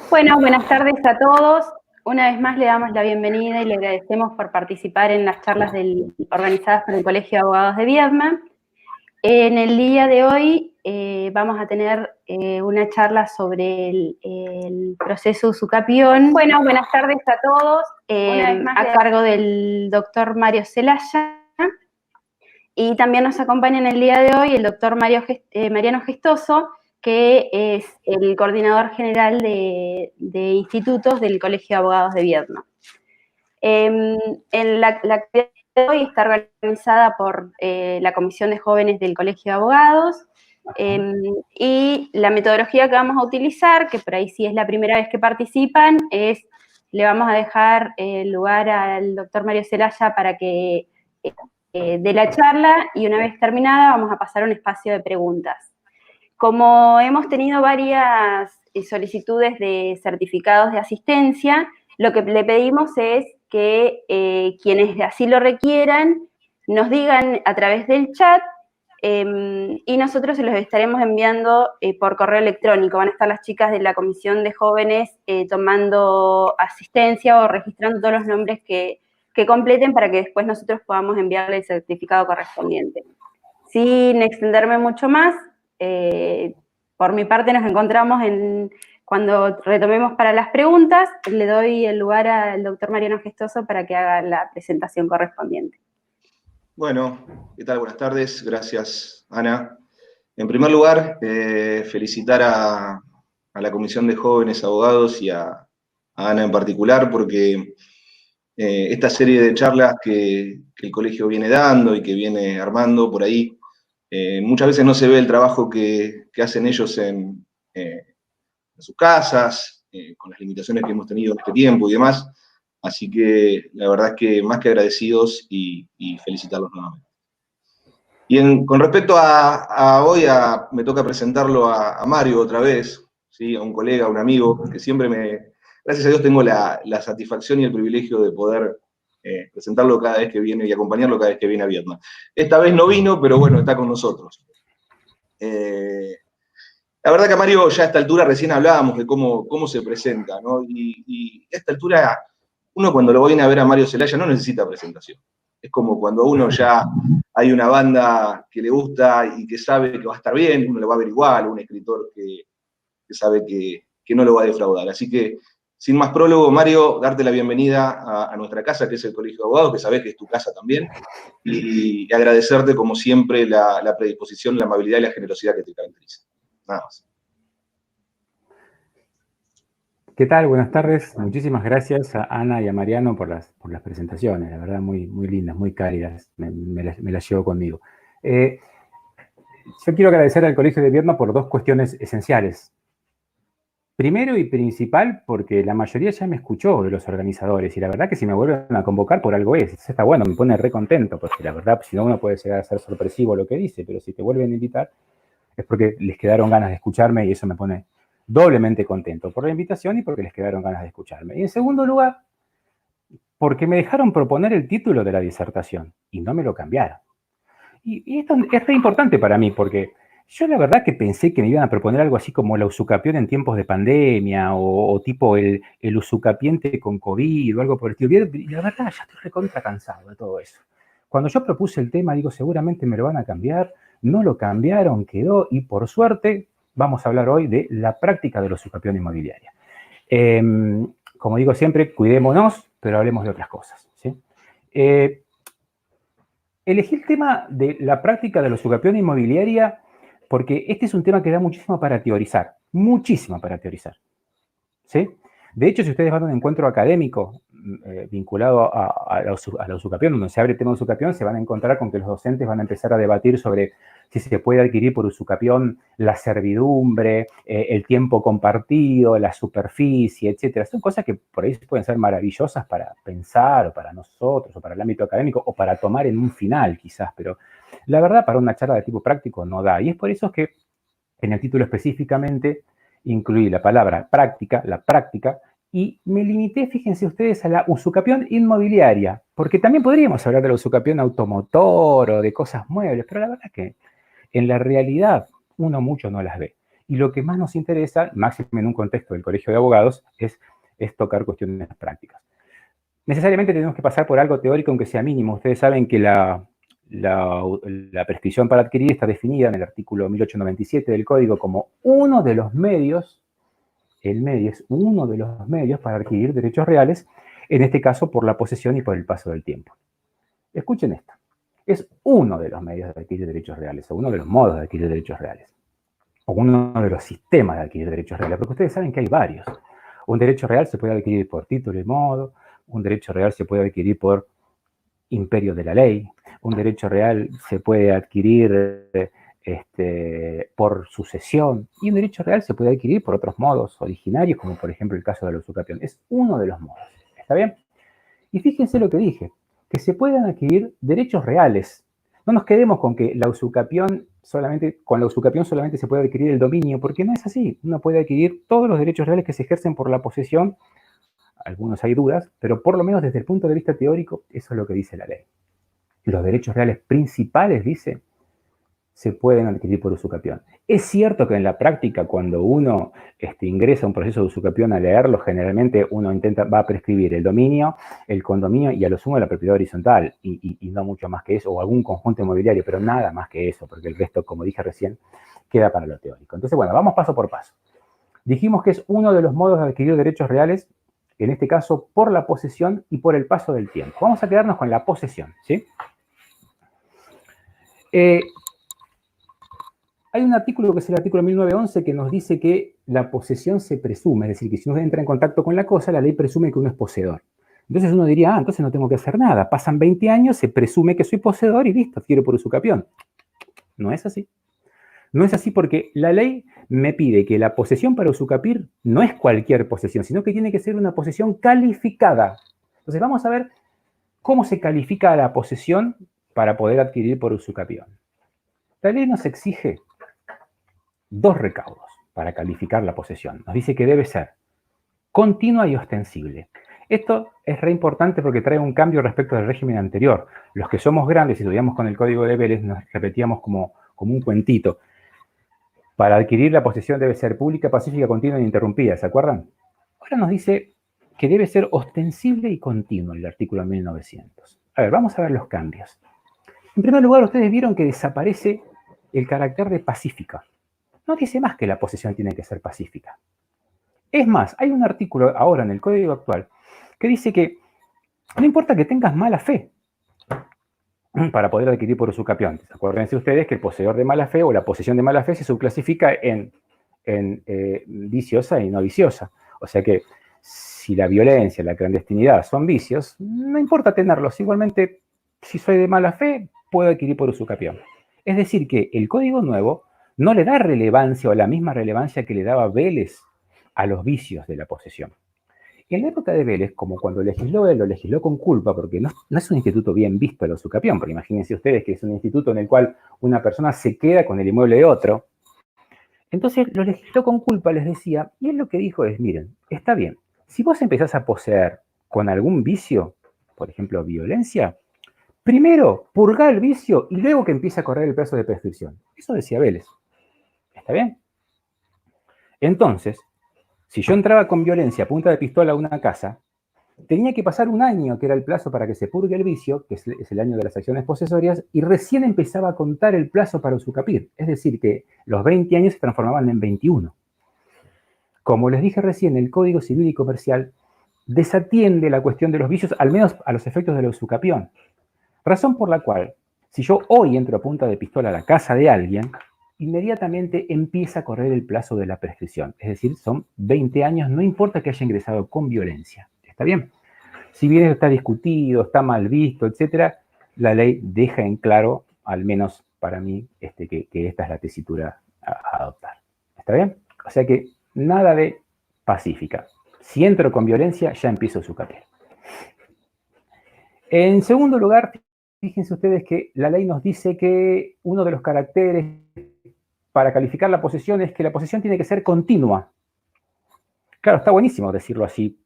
Bueno, buenas tardes a todos. Una vez más le damos la bienvenida y le agradecemos por participar en las charlas organizadas por el Colegio de Abogados de Viedma. En el día de hoy vamos a tener una charla sobre el proceso Usucapión. Bueno, buenas tardes a todos. A cargo del doctor Mario Celaya. Y también nos acompaña en el día de hoy el doctor Mariano Gestoso, que es el coordinador general de institutos del Colegio de Abogados de Viedma. La actividad de hoy está organizada por la Comisión de Jóvenes del Colegio de Abogados, y la metodología que vamos a utilizar, que por ahí sí es la primera vez que participan, le vamos a dejar el lugar al doctor Mario Celaya para que de la charla, y una vez terminada vamos a pasar a un espacio de preguntas. Como hemos tenido varias solicitudes de certificados de asistencia, lo que le pedimos es que quienes así lo requieran nos digan a través del chat, y nosotros se los estaremos enviando por correo electrónico. Van a estar las chicas de la Comisión de Jóvenes tomando asistencia o registrando todos los nombres que completen para que después nosotros podamos enviarle el certificado correspondiente. Sin extenderme mucho más, por mi parte nos encontramos cuando retomemos para las preguntas. Le doy el lugar al doctor Mariano Gestoso para que haga la presentación correspondiente. Bueno, ¿qué tal? Buenas tardes. Gracias, Ana. En primer lugar, felicitar a la Comisión de Jóvenes Abogados y a Ana en particular, porque esta serie de charlas que el colegio viene dando y que viene armando por ahí, muchas veces no se ve el trabajo que hacen ellos en sus casas, con las limitaciones que hemos tenido en este tiempo y demás. Así que la verdad es que más que agradecidos y felicitarlos nuevamente. Y con respecto a hoy, me toca presentarlo a Mario otra vez, ¿sí? A un colega, a un amigo, que siempre gracias a Dios tengo la satisfacción y el privilegio de poder presentarlo cada vez que viene y acompañarlo cada vez que viene a Viedma. Esta vez no vino, pero bueno, está con nosotros. La verdad que a Mario ya a esta altura recién hablábamos de cómo se presenta, ¿no? Y a esta altura, uno cuando lo viene a ver a Mario Celaya no necesita presentación. Es como cuando uno ya hay una banda que le gusta y que sabe que va a estar bien, uno lo va a ver igual, un escritor que sabe que no lo va a defraudar. Así que, sin más prólogo, Mario, darte la bienvenida a nuestra casa, que es el Colegio de Abogados, que sabés que es tu casa también, y agradecerte, como siempre, la predisposición, la amabilidad y la generosidad que te caracteriza. Nada más. ¿Qué tal? Buenas tardes. Muchísimas gracias a Ana y a Mariano por las presentaciones. La verdad, muy lindas, muy cálidas. Me las llevo conmigo. Yo quiero agradecer al Colegio de Viedma por dos cuestiones esenciales. Primero y principal, porque la mayoría ya me escuchó de los organizadores, y la verdad que si me vuelven a convocar por algo es. Eso está bueno, me pone re contento, porque la verdad, si no, uno puede llegar a ser sorpresivo lo que dice, pero si te vuelven a invitar es porque les quedaron ganas de escucharme, y eso me pone doblemente contento por la invitación y porque les quedaron ganas de escucharme. Y en segundo lugar, porque me dejaron proponer el título de la disertación y no me lo cambiaron. Y esto es re importante para mí, porque yo la verdad que pensé que me iban a proponer algo así como la usucapión en tiempos de pandemia, o tipo el usucapiente con COVID o algo por el estilo. Y la verdad, ya estoy recontra cansado de todo eso. Cuando yo propuse el tema, digo, seguramente me lo van a cambiar. No lo cambiaron, quedó, y por suerte vamos a hablar hoy de la práctica de la usucapión inmobiliaria. Como digo siempre, cuidémonos, pero hablemos de otras cosas, ¿sí? Elegí el tema de la práctica de la usucapión inmobiliaria porque este es un tema que da muchísimo para teorizar, ¿sí? De hecho, si ustedes van a un encuentro académico vinculado a la usucapión, donde se abre el tema de usucapión, se van a encontrar con que los docentes van a empezar a debatir sobre si se puede adquirir por usucapión la servidumbre, el tiempo compartido, la superficie, etc. Son cosas que por ahí pueden ser maravillosas para pensar, o para nosotros, o para el ámbito académico, o para tomar en un final quizás, pero la verdad para una charla de tipo práctico no da. Y es por eso que en el título específicamente incluí la palabra práctica, la práctica, y me limité, fíjense ustedes, a la usucapión inmobiliaria, porque también podríamos hablar de la usucapión automotor o de cosas muebles, pero la verdad es que en la realidad uno mucho no las ve. Y lo que más nos interesa, máximo en un contexto del Colegio de Abogados, es tocar cuestiones prácticas. Necesariamente tenemos que pasar por algo teórico, aunque sea mínimo. Ustedes saben que la prescripción para adquirir está definida en el artículo 1897 del Código como uno de los medios, el medio es uno de los medios para adquirir derechos reales, en este caso por la posesión y por el paso del tiempo. Escuchen esto. Es uno de los medios de adquirir derechos reales, o uno de los modos de adquirir derechos reales, o uno de los sistemas de adquirir derechos reales, porque ustedes saben que hay varios. Un derecho real se puede adquirir por título y modo, un derecho real se puede adquirir por imperio de la ley, un derecho real se puede adquirir por sucesión, y un derecho real se puede adquirir por otros modos originarios, como por ejemplo el caso de la usucapión. Es uno de los modos. ¿Está bien? Y fíjense lo que dije, que se pueden adquirir derechos reales. No nos quedemos con que la usucapión solamente se puede adquirir el dominio, porque no es así. Uno puede adquirir todos los derechos reales que se ejercen por la posesión. Algunos hay dudas, pero por lo menos desde el punto de vista teórico, eso es lo que dice la ley. Los derechos reales principales, dice, se pueden adquirir por usucapión. Es cierto que en la práctica, cuando uno ingresa a un proceso de usucapión a leerlo, generalmente uno va a prescribir el dominio, el condominio y a lo sumo la propiedad horizontal, y no mucho más que eso, o algún conjunto inmobiliario, pero nada más que eso, porque el resto, como dije recién, queda para lo teórico. Entonces, bueno, vamos paso por paso. Dijimos que es uno de los modos de adquirir derechos reales, en este caso por la posesión y por el paso del tiempo. Vamos a quedarnos con la posesión, ¿sí? Hay un artículo que es el artículo 1911 que nos dice que la posesión se presume, es decir, que si uno entra en contacto con la cosa, la ley presume que uno es poseedor. Entonces uno diría, entonces no tengo que hacer nada. Pasan 20 años, se presume que soy poseedor y listo, adquiero por usucapión. No es así. No es así porque la ley me pide que la posesión para usucapir no es cualquier posesión, sino que tiene que ser una posesión calificada. Entonces vamos a ver cómo se califica la posesión para poder adquirir por usucapión. La ley nos exige 2 recaudos para calificar la posesión. Nos dice que debe ser continua y ostensible. Esto es re importante porque trae un cambio respecto del régimen anterior. Los que somos grandes y estudiamos con el Código de Vélez nos repetíamos como un cuentito. Para adquirir la posesión debe ser pública, pacífica, continua e ininterrumpida. ¿Se acuerdan? Ahora nos dice que debe ser ostensible y continuo el artículo 1900. A ver, vamos a ver los cambios. En primer lugar, ustedes vieron que desaparece el carácter de pacífica. No dice más que la posesión tiene que ser pacífica. Es más, hay un artículo ahora en el Código actual que dice que no importa que tengas mala fe para poder adquirir por usucapión. Acuérdense ustedes que el poseedor de mala fe o la posesión de mala fe se subclasifica en viciosa y no viciosa. O sea que si la violencia, la clandestinidad son vicios, no importa tenerlos. Igualmente, si soy de mala fe, puedo adquirir por usucapión. Es decir, que el Código Nuevo no le da relevancia o la misma relevancia que le daba Vélez a los vicios de la posesión. En la época de Vélez, como cuando legisló él, lo legisló con culpa, porque no es un instituto bien visto el usucapión, porque imagínense ustedes que es un instituto en el cual una persona se queda con el inmueble de otro. Entonces lo legisló con culpa, les decía, y él lo que dijo es, miren, está bien, si vos empezás a poseer con algún vicio, por ejemplo, violencia, primero purgá el vicio y luego que empiece a correr el plazo de prescripción. Eso decía Vélez. ¿Está bien? Entonces, si yo entraba con violencia a punta de pistola a una casa, tenía que pasar un año, que era el plazo para que se purgue el vicio, que es el año de las acciones posesorias, y recién empezaba a contar el plazo para usucapir. Es decir, que los 20 años se transformaban en 21. Como les dije recién, el Código Civil y Comercial desatiende la cuestión de los vicios, al menos a los efectos de la usucapión. Razón por la cual, si yo hoy entro a punta de pistola a la casa de alguien, inmediatamente empieza a correr el plazo de la prescripción. Es decir, son 20 años, no importa que haya ingresado con violencia. ¿Está bien? Si bien está discutido, está mal visto, etc., la ley deja en claro, al menos para mí, que esta es la tesitura a adoptar. ¿Está bien? O sea que nada de pacífica. Si entro con violencia, ya empiezo su papel. En segundo lugar, fíjense ustedes que la ley nos dice que uno de los caracteres para calificar la posesión es que la posesión tiene que ser continua. Claro, está buenísimo decirlo así,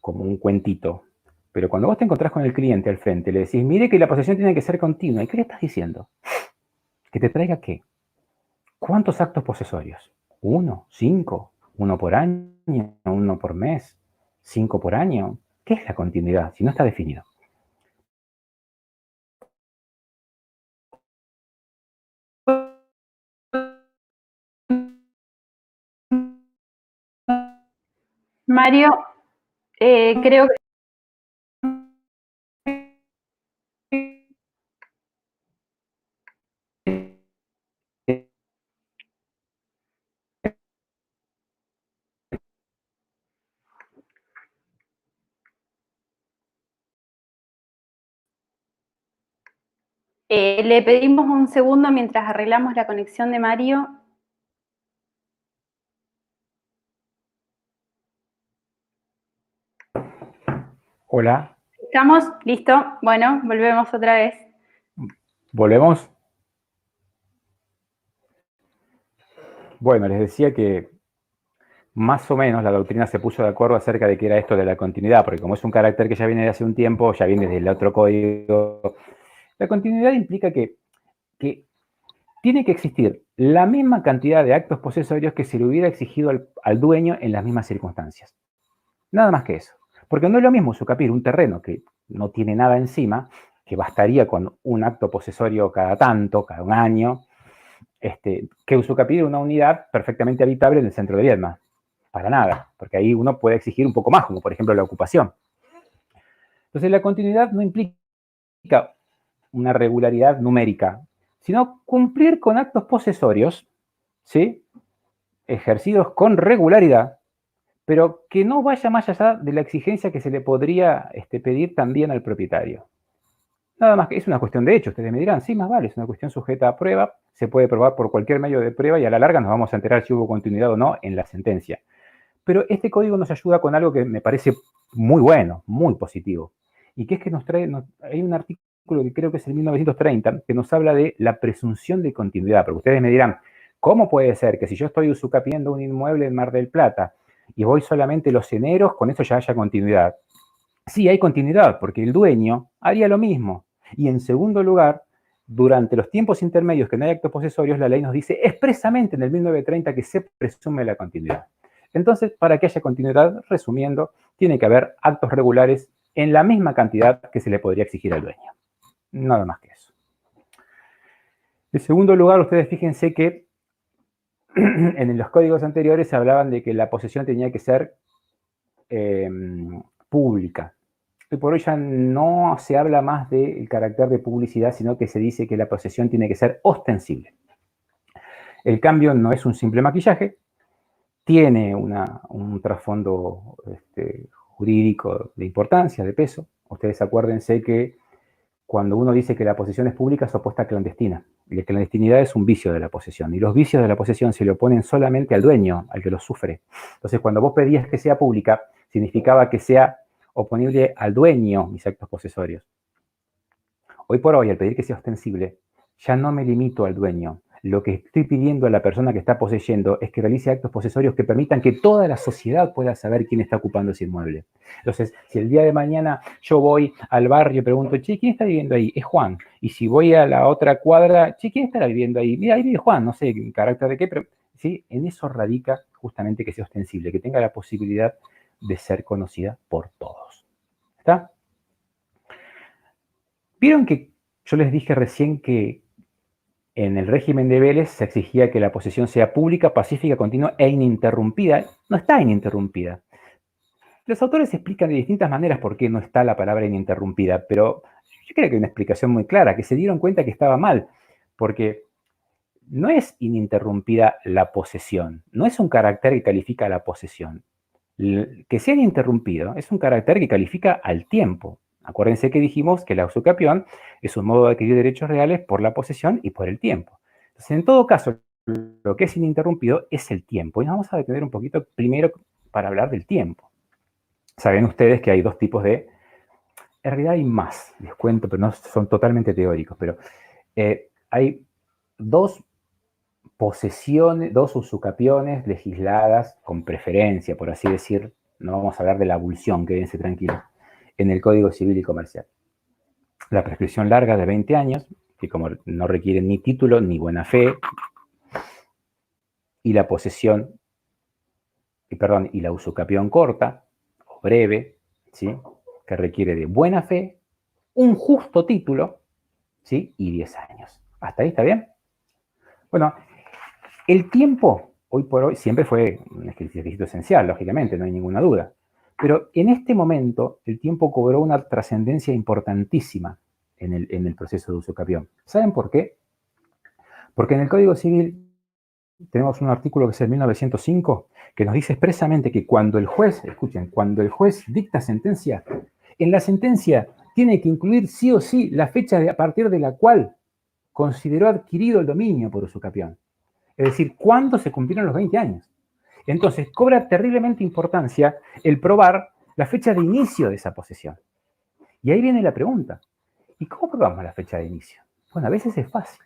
como un cuentito. Pero cuando vos te encontrás con el cliente al frente, le decís, mire que la posesión tiene que ser continua. ¿Y qué le estás diciendo? ¿Que te traiga qué? ¿Cuántos actos posesorios? ¿1? ¿5? ¿1 por año? ¿1 por mes? ¿5 por año? ¿Qué es la continuidad si no está definido? Mario, creo que... le pedimos un segundo mientras arreglamos la conexión de Mario. Hola. ¿Estamos? ¿Listo? Bueno, volvemos otra vez. ¿Volvemos? Bueno, les decía que más o menos la doctrina se puso de acuerdo acerca de qué era esto de la continuidad, porque como es un carácter que ya viene de hace un tiempo, ya viene desde el otro código. La continuidad implica que tiene que existir la misma cantidad de actos posesorios que se le hubiera exigido al dueño en las mismas circunstancias. Nada más que eso. Porque no es lo mismo usufructuar un terreno que no tiene nada encima, que bastaría con un acto posesorio cada tanto, cada un año, que usufructuar una unidad perfectamente habitable en el centro de Viedma. Para nada, porque ahí uno puede exigir un poco más, como por ejemplo la ocupación. Entonces la continuidad no implica una regularidad numérica, sino cumplir con actos posesorios, ¿sí?, ejercidos con regularidad, pero que no vaya más allá de la exigencia que se le podría pedir también al propietario. Nada más que es una cuestión de hecho. Ustedes me dirán, sí, más vale, es una cuestión sujeta a prueba, se puede probar por cualquier medio de prueba y a la larga nos vamos a enterar si hubo continuidad o no en la sentencia. Pero este código nos ayuda con algo que me parece muy bueno, muy positivo, y que es que hay un artículo que creo que es el 1930, que nos habla de la presunción de continuidad. Porque ustedes me dirán, ¿cómo puede ser que si yo estoy usucapiendo un inmueble en Mar del Plata y voy solamente los eneros, con eso ya haya continuidad? Sí, hay continuidad, porque el dueño haría lo mismo. Y en segundo lugar, durante los tiempos intermedios que no hay actos posesorios, la ley nos dice expresamente en el 1930 que se presume la continuidad. Entonces, para que haya continuidad, resumiendo, tiene que haber actos regulares en la misma cantidad que se le podría exigir al dueño. Nada más que eso. En segundo lugar, ustedes fíjense que en los códigos anteriores se hablaban de que la posesión tenía que ser pública. Hoy por hoy ya no se habla más del carácter de publicidad, sino que se dice que la posesión tiene que ser ostensible. El cambio no es un simple maquillaje, tiene un trasfondo jurídico de importancia, de peso. Ustedes acuérdense que cuando uno dice que la posesión es pública es opuesta a clandestina. Y la clandestinidad es un vicio de la posesión. Y los vicios de la posesión se le oponen solamente al dueño, al que los sufre. Entonces, cuando vos pedías que sea pública, significaba que sea oponible al dueño mis actos posesorios. Hoy por hoy, al pedir que sea ostensible, ya no me limito al dueño. Lo que estoy pidiendo a la persona que está poseyendo es que realice actos posesorios que permitan que toda la sociedad pueda saber quién está ocupando ese inmueble. Entonces, si el día de mañana yo voy al barrio y pregunto, che, ¿quién está viviendo ahí? Es Juan. Y si voy a la otra cuadra, che, ¿quién estará viviendo ahí? Mira, ahí vive Juan, no sé en carácter de qué, pero sí, en eso radica justamente que sea ostensible, que tenga la posibilidad de ser conocida por todos. ¿Está? ¿Vieron que yo les dije recién que en el régimen de Vélez se exigía que la posesión sea pública, pacífica, continua e ininterrumpida? No está ininterrumpida. Los autores explican de distintas maneras por qué no está la palabra ininterrumpida, pero yo creo que hay una explicación muy clara, que se dieron cuenta que estaba mal, porque no es ininterrumpida la posesión, no es un carácter que califica a la posesión. Que sea ininterrumpido es un carácter que califica al tiempo. Acuérdense que dijimos que la usucapión es un modo de adquirir derechos reales por la posesión y por el tiempo. Entonces, en todo caso, lo que es ininterrumpido es el tiempo. Y nos vamos a detener un poquito primero para hablar del tiempo. Saben ustedes que hay dos tipos de... En realidad hay más, les cuento, pero no son totalmente teóricos. Pero hay dos posesiones, dos usucapiones legisladas con preferencia, por así decir. No vamos a hablar de la abulsión, quédense tranquilos, en el Código Civil y Comercial. La prescripción larga de 20 años, que como no requieren ni título ni buena fe, y la posesión, y la usucapión corta o breve, ¿sí? Que requiere de buena fe, un justo título, ¿sí? Y 10 años. ¿Hasta ahí está bien? Bueno, el tiempo, hoy por hoy, siempre fue un requisito esencial, lógicamente, no hay ninguna duda. Pero en este momento, el tiempo cobró una trascendencia importantísima en el proceso de usucapión. ¿Saben por qué? Porque en el Código Civil tenemos un artículo que es el 1905, que nos dice expresamente que cuando el juez, escuchen, cuando el juez dicta sentencia, en la sentencia tiene que incluir sí o sí la fecha a partir de la cual consideró adquirido el dominio por usucapión. Es decir, cuándo se cumplieron los 20 años. Entonces, cobra terriblemente importancia el probar la fecha de inicio de esa posesión. Y ahí viene la pregunta, ¿y cómo probamos la fecha de inicio? Bueno, a veces es fácil.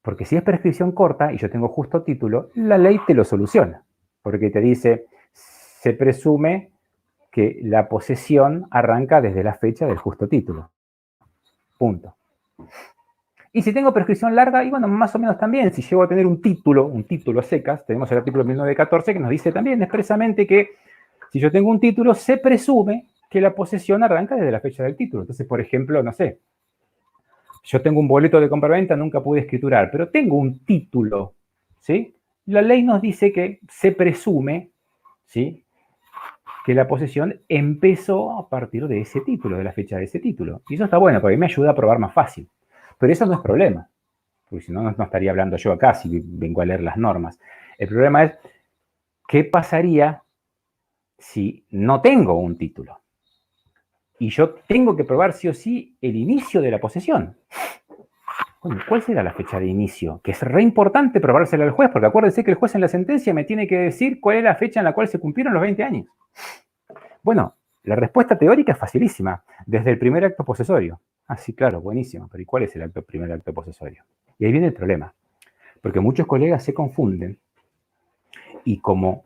Porque si es prescripción corta y yo tengo justo título, la ley te lo soluciona. Porque te dice, se presume que la posesión arranca desde la fecha del justo título. Punto. Y si tengo prescripción larga, y bueno, más o menos también, si llego a tener un título a secas, tenemos el artículo 1914 que nos dice también expresamente que si yo tengo un título, se presume que la posesión arranca desde la fecha del título. Entonces, por ejemplo, no sé, yo tengo un boleto de compraventa, nunca pude escriturar, pero tengo un título, ¿sí? La ley nos dice que se presume, ¿sí?, que la posesión empezó a partir de ese título, de la fecha de ese título. Y eso está bueno, porque me ayuda a probar más fácil. Pero eso no es problema, porque si no, no estaría hablando yo acá si vengo a leer las normas. El problema es, ¿qué pasaría si no tengo un título? Y yo tengo que probar sí o sí el inicio de la posesión. Bueno, ¿cuál será la fecha de inicio? Que es re importante probársela al juez, porque acuérdense que el juez en la sentencia me tiene que decir cuál es la fecha en la cual se cumplieron los 20 años. Bueno, la respuesta teórica es facilísima, desde el primer acto posesorio. Ah, sí, claro, buenísimo, pero ¿y cuál es el primer acto posesorio? Y ahí viene el problema, porque muchos colegas se confunden y como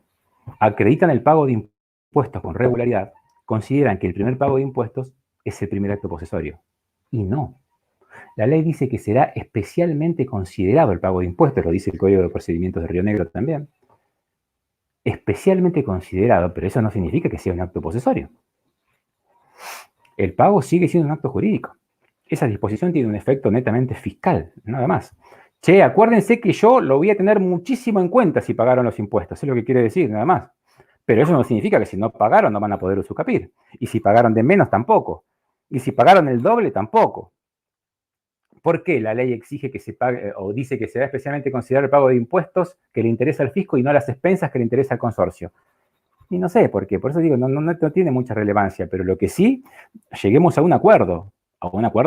acreditan el pago de impuestos con regularidad, consideran que el primer pago de impuestos es el primer acto posesorio. Y no. La ley dice que será especialmente considerado el pago de impuestos, lo dice el Código de Procedimientos de Río Negro también. Especialmente considerado, pero eso no significa que sea un acto posesorio. El pago sigue siendo un acto jurídico. Esa disposición tiene un efecto netamente fiscal, nada más. Che, acuérdense que yo lo voy a tener muchísimo en cuenta si pagaron los impuestos, es lo que quiere decir, nada más. Pero eso no significa que si no pagaron no van a poder usucapir. Y si pagaron de menos, tampoco. Y si pagaron el doble, tampoco. ¿Por qué la ley exige que se pague o dice que será especialmente considerado el pago de impuestos que le interesa al fisco y no las expensas que le interesa al consorcio? Y no sé por qué, por eso digo, no tiene mucha relevancia, pero lo que sí, lleguemos a un acuerdo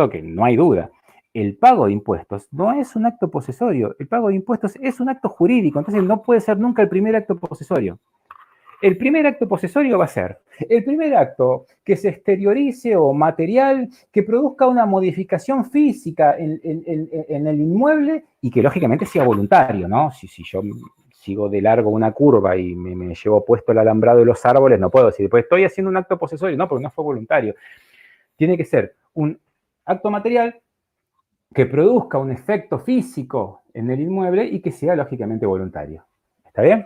que no hay duda. El pago de impuestos no es un acto posesorio, el pago de impuestos es un acto jurídico, entonces no puede ser nunca el primer acto posesorio. El primer acto posesorio va a ser el primer acto que se exteriorice o material que produzca una modificación física en el inmueble y que lógicamente sea voluntario, ¿no? Si yo sigo de largo una curva y me llevo puesto el alambrado de los árboles, no puedo decir, pues estoy haciendo un acto posesorio, no, porque no fue voluntario. Tiene que ser un acto material que produzca un efecto físico en el inmueble y que sea lógicamente voluntario. ¿Está bien?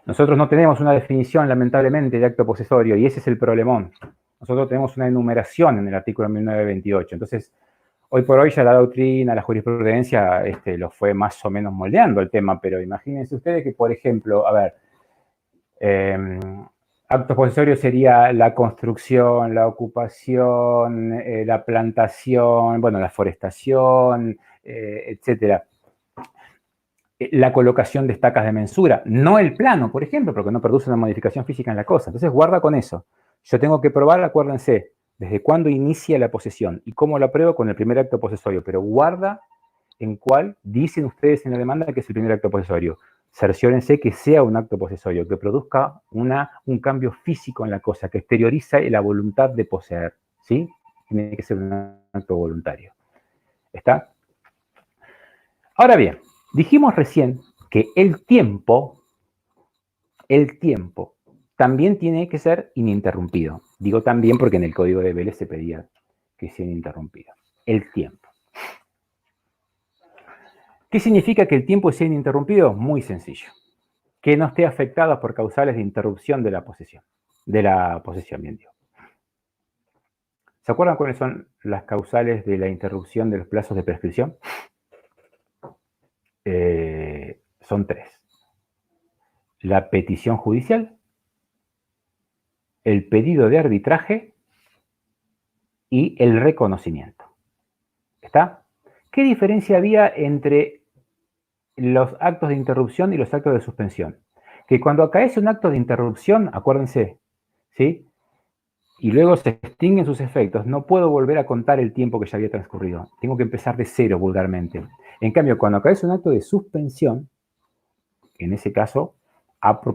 Nosotros no tenemos una definición, lamentablemente, de acto posesorio, y ese es el problemón. Nosotros tenemos una enumeración en el artículo 1928. Entonces, hoy por hoy ya la doctrina, la jurisprudencia, lo fue más o menos moldeando el tema, pero imagínense ustedes que, por ejemplo, a ver, acto posesorio sería la construcción, la ocupación, la plantación, bueno, la forestación, etcétera. La colocación de estacas de mensura, no el plano, por ejemplo, porque no produce una modificación física en la cosa. Entonces, guarda con eso. Yo tengo que probar, acuérdense, desde cuándo inicia la posesión y cómo lo apruebo con el primer acto posesorio, pero guarda en cuál dicen ustedes en la demanda que es el primer acto posesorio. Cerciórense que sea un acto posesorio, que produzca un cambio físico en la cosa, que exteriorice la voluntad de poseer, ¿sí? Tiene que ser un acto voluntario. ¿Está? Ahora bien, dijimos recién que el tiempo también tiene que ser ininterrumpido. Digo también porque en el Código de Vélez se pedía que sea ininterrumpido. El tiempo. ¿Qué significa que el tiempo sea ininterrumpido? Muy sencillo. Que no esté afectado por causales de interrupción de la posesión. Bien digo. ¿Se acuerdan cuáles son las causales de la interrupción de los plazos de prescripción? Son 3. La petición judicial, el pedido de arbitraje y el reconocimiento. ¿Está? ¿Qué diferencia había entre los actos de interrupción y los actos de suspensión? Que cuando acaece un acto de interrupción, acuérdense, ¿sí? Y luego se extinguen sus efectos, no puedo volver a contar el tiempo que ya había transcurrido. Tengo que empezar de cero vulgarmente. En cambio, cuando acaece un acto de suspensión, en ese caso,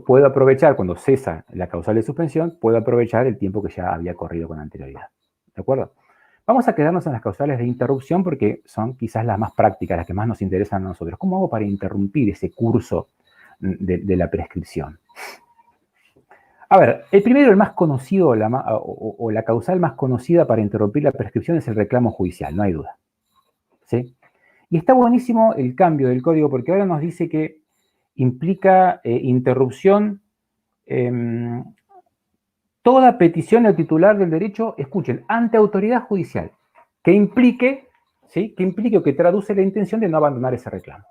puedo aprovechar, cuando cesa la causal de suspensión, puedo aprovechar el tiempo que ya había corrido con anterioridad. ¿De acuerdo? Vamos a quedarnos en las causales de interrupción porque son quizás las más prácticas, las que más nos interesan a nosotros. ¿Cómo hago para interrumpir ese curso de la prescripción? A ver, el primero, el más conocido, la causal más conocida para interrumpir la prescripción es el reclamo judicial, no hay duda. ¿Sí? Y está buenísimo el cambio del código porque ahora nos dice que implica interrupción, toda petición al titular del derecho, escuchen, ante autoridad judicial, que implique, ¿sí? Que implique o que traduce la intención de no abandonar ese reclamo.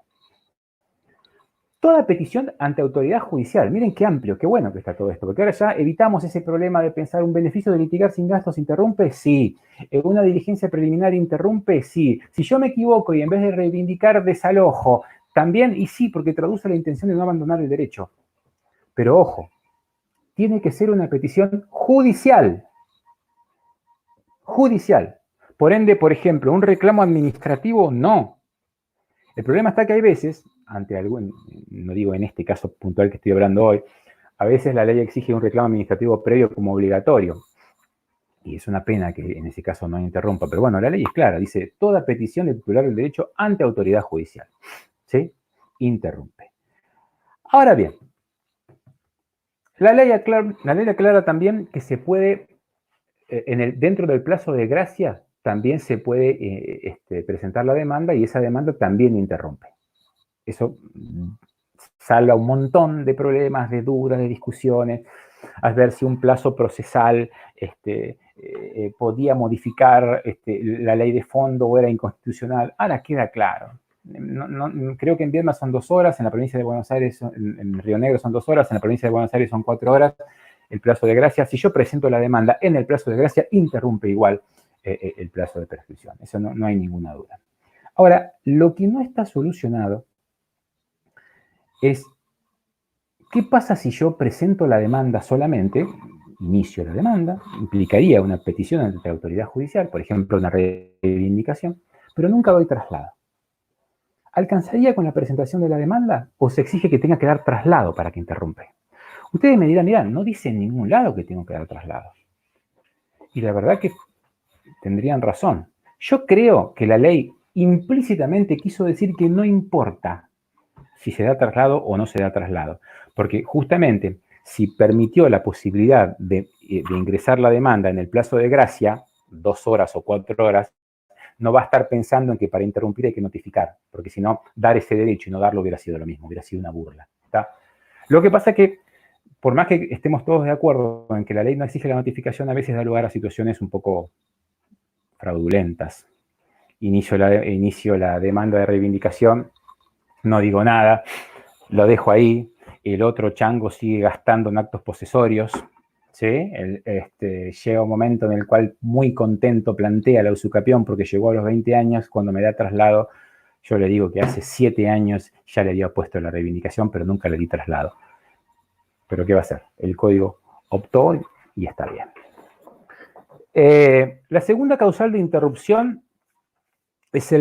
Toda petición ante autoridad judicial. Miren qué amplio, qué bueno que está todo esto, porque ahora ya evitamos ese problema de pensar un beneficio de litigar sin gastos interrumpe, sí. Una diligencia preliminar interrumpe, sí. Si yo me equivoco y en vez de reivindicar desalojo, también, y sí, porque traduce la intención de no abandonar el derecho. Pero ojo, tiene que ser una petición judicial. Judicial. Por ende, por ejemplo, un reclamo administrativo, no. El problema está que hay veces, ante algún, no digo en este caso puntual que estoy hablando hoy, a veces la ley exige un reclamo administrativo previo como obligatorio. Y es una pena que en ese caso no interrumpa. Pero bueno, la ley es clara, dice, toda petición de titular del derecho ante autoridad judicial. ¿Sí? Interrumpe. Ahora bien, la ley aclara también que se puede, dentro del plazo de gracia, también se puede presentar la demanda y esa demanda también interrumpe. Eso salva un montón de problemas, de dudas, de discusiones, a ver si un plazo procesal podía modificar la ley de fondo o era inconstitucional. Ahora queda claro. Creo que en Viedma son 2 horas, en la provincia de Buenos Aires, en Río Negro son 2 horas, en la provincia de Buenos Aires son 4 horas. El plazo de gracia, si yo presento la demanda en el plazo de gracia, interrumpe igual el plazo de prescripción. Eso no hay ninguna duda. Ahora, lo que no está solucionado es, ¿qué pasa si yo presento la demanda solamente, inicio la demanda, implicaría una petición ante la autoridad judicial, por ejemplo, una reivindicación, pero nunca doy traslado? ¿Alcanzaría con la presentación de la demanda o se exige que tenga que dar traslado para que interrumpe? Ustedes me dirán, mirá, no dice en ningún lado que tengo que dar traslado. Y la verdad que tendrían razón. Yo creo que la ley implícitamente quiso decir que no importa si se da traslado o no se da traslado. Porque justamente si permitió la posibilidad de ingresar la demanda en el plazo de gracia, 2 horas o 4 horas, no va a estar pensando en que para interrumpir hay que notificar, porque si no, dar ese derecho y no darlo hubiera sido lo mismo, hubiera sido una burla. ¿Está? Lo que pasa es que, por más que estemos todos de acuerdo en que la ley no exige la notificación, a veces da lugar a situaciones un poco fraudulentas. Inicio la demanda de reivindicación, no digo nada, lo dejo ahí, el otro chango sigue gastando en actos posesorios, ¿sí? Llega un momento en el cual muy contento plantea la usucapión porque llegó a los 20 años, cuando me da traslado, yo le digo que hace 7 años ya le había puesto la reivindicación, pero nunca le di traslado. ¿Pero qué va a hacer? El código optó y está bien. La segunda causal de interrupción es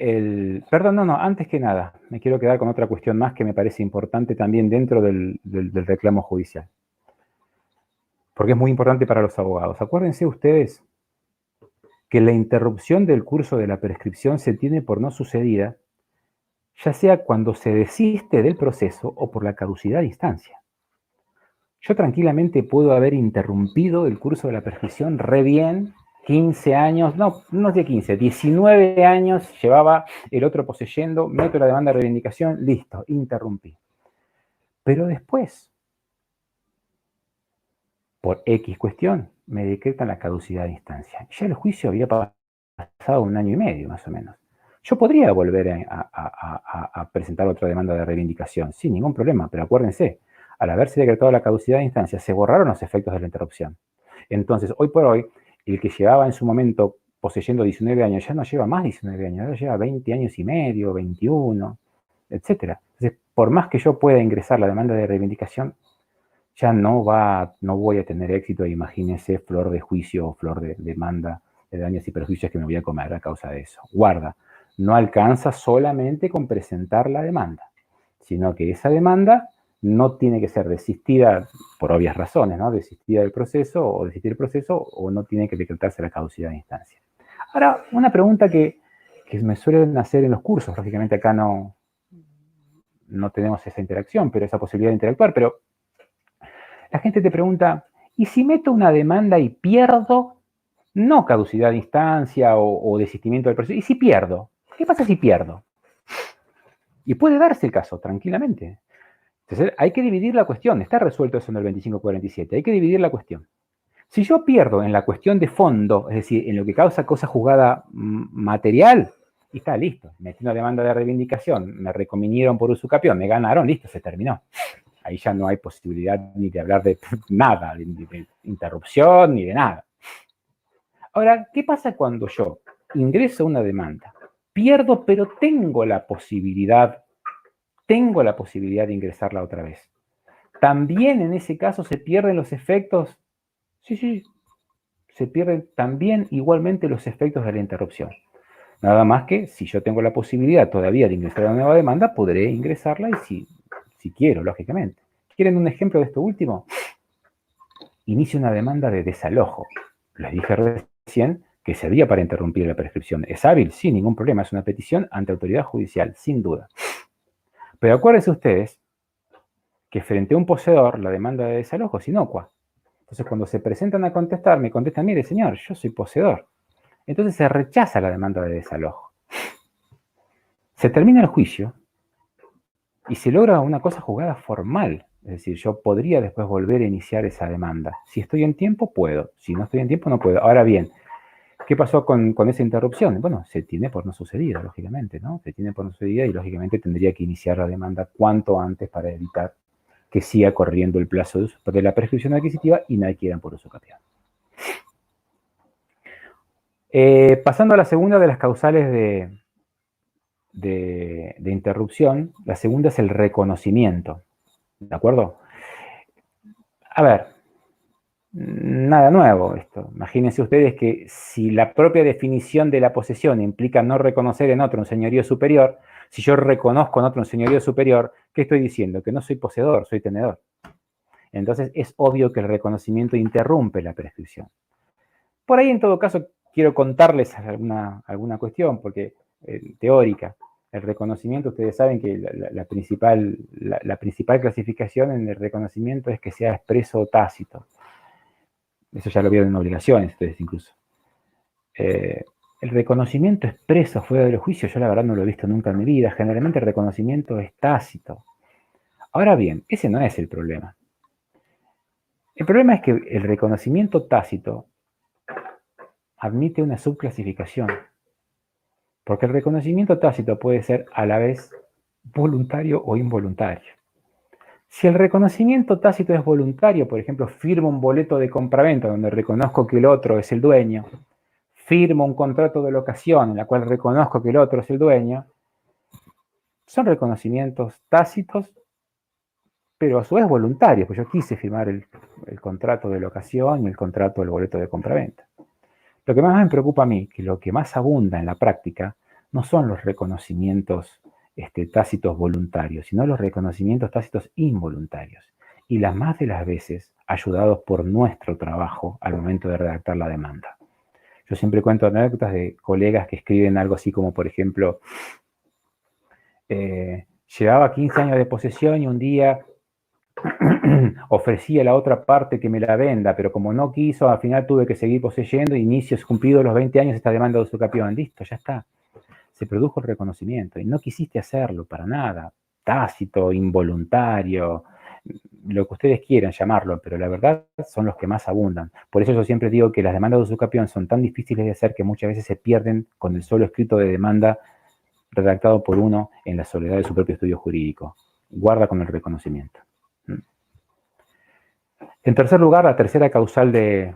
antes que nada, me quiero quedar con otra cuestión más que me parece importante también dentro del reclamo judicial. Porque es muy importante para los abogados. Acuérdense ustedes que la interrupción del curso de la prescripción se tiene por no sucedida, ya sea cuando se desiste del proceso o por la caducidad de instancia. Yo tranquilamente puedo haber interrumpido el curso de la prescripción re bien 15 años, no de 15, 19 años llevaba el otro poseyendo, meto la demanda de reivindicación, listo, interrumpí. Pero después, por X cuestión, me decretan la caducidad de instancia. Ya el juicio había pasado 1 año y medio, más o menos. Yo podría volver a presentar otra demanda de reivindicación, sin ningún problema, pero acuérdense, al haberse decretado la caducidad de instancia, se borraron los efectos de la interrupción. Entonces, hoy por hoy, el que llevaba en su momento poseyendo 19 años, ya no lleva más 19 años, ahora lleva 20 años y medio, 21, etc. Entonces, por más que yo pueda ingresar la demanda de reivindicación, ya no voy a tener éxito, imagínense, flor de juicio o flor de demanda de daños y perjuicios que me voy a comer a causa de eso. Guarda, no alcanza solamente con presentar la demanda, sino que esa demanda no tiene que ser desistida por obvias razones, ¿no? Desistida del proceso o desistir del proceso, o no tiene que decretarse la caducidad de instancia. Ahora, una pregunta que me suelen hacer en los cursos, lógicamente acá no tenemos esa interacción, pero esa posibilidad de interactuar, pero la gente te pregunta, ¿y si meto una demanda y pierdo? No caducidad de instancia o desistimiento del proceso. ¿Y si pierdo? ¿Qué pasa si pierdo? Y puede darse el caso, tranquilamente. Entonces, hay que dividir la cuestión. Está resuelto eso en el 2547. Hay que dividir la cuestión. Si yo pierdo en la cuestión de fondo, es decir, en lo que causa cosa juzgada material, y está listo. Metí una demanda de reivindicación, me reconvinieron por usucapión, me ganaron, listo, se terminó. Ahí ya no hay posibilidad ni de hablar de nada, de interrupción, ni de nada. Ahora, ¿qué pasa cuando yo ingreso una demanda? Pierdo, pero tengo la posibilidad de ingresarla otra vez. También en ese caso se pierden los efectos. Sí, se pierden también igualmente los efectos de la interrupción. Nada más que si yo tengo la posibilidad todavía de ingresar una nueva demanda, podré ingresarla y si quiero, lógicamente. ¿Quieren un ejemplo de esto último? Inicio una demanda de desalojo. Les dije recién que servía para interrumpir la prescripción. ¿Es hábil? Sí, ningún problema. Es una petición ante autoridad judicial, sin duda. Pero acuérdense ustedes que frente a un poseedor, la demanda de desalojo es inocua. Entonces, cuando se presentan a contestar, me contestan, mire, señor, yo soy poseedor. Entonces se rechaza la demanda de desalojo. Se termina el juicio y se logra una cosa juzgada formal. Es decir, yo podría después volver a iniciar esa demanda. Si estoy en tiempo, puedo. Si no estoy en tiempo, no puedo. Ahora bien, ¿qué pasó con esa interrupción? Bueno, se tiene por no sucedida, lógicamente, ¿no? Se tiene por no sucedida y, lógicamente, tendría que iniciar la demanda cuanto antes para evitar que siga corriendo el plazo de la prescripción adquisitiva y me adquieran por usucapión. Pasando a la segunda de las causales de interrupción, la segunda es el reconocimiento. ¿De acuerdo? A ver, nada nuevo esto. Imagínense ustedes que si la propia definición de la posesión implica no reconocer en otro un señorío superior, si yo reconozco en otro un señorío superior, ¿qué estoy diciendo? Que no soy poseedor, soy tenedor. Entonces es obvio que el reconocimiento interrumpe la prescripción. Por ahí, en todo caso, quiero contarles alguna cuestión, porque teórica. El reconocimiento, ustedes saben que la principal clasificación en el reconocimiento es que sea expreso o tácito. Eso ya lo vieron en obligaciones ustedes incluso. El reconocimiento expreso fuera del juicio, yo la verdad no lo he visto nunca en mi vida. Generalmente el reconocimiento es tácito. Ahora bien, ese no es el problema. El problema es que el reconocimiento tácito admite una subclasificación. Porque el reconocimiento tácito puede ser a la vez voluntario o involuntario. Si el reconocimiento tácito es voluntario, por ejemplo, firmo un boleto de compraventa donde reconozco que el otro es el dueño, firmo un contrato de locación en la cual reconozco que el otro es el dueño, son reconocimientos tácitos, pero a su vez voluntarios, pues yo quise firmar el contrato de locación y el contrato del boleto de compraventa. Lo que más me preocupa a mí, que lo que más abunda en la práctica, no son los reconocimientos tácitos voluntarios, sino los reconocimientos tácitos involuntarios. Y las más de las veces ayudados por nuestro trabajo al momento de redactar la demanda. Yo siempre cuento anécdotas de colegas que escriben algo así como, por ejemplo, llevaba 15 años de posesión y un día ofrecí a la otra parte que me la venda, pero como no quiso, al final tuve que seguir poseyendo, inicios cumplidos los 20 años esta demanda de usucapión. Listo, ya está. Se produjo el reconocimiento y no quisiste hacerlo para nada. Tácito, involuntario, lo que ustedes quieran llamarlo, pero la verdad son los que más abundan. Por eso yo siempre digo que las demandas de usucapión son tan difíciles de hacer que muchas veces se pierden con el solo escrito de demanda redactado por uno en la soledad de su propio estudio jurídico. Guarda con el reconocimiento. En tercer lugar, la tercera causal de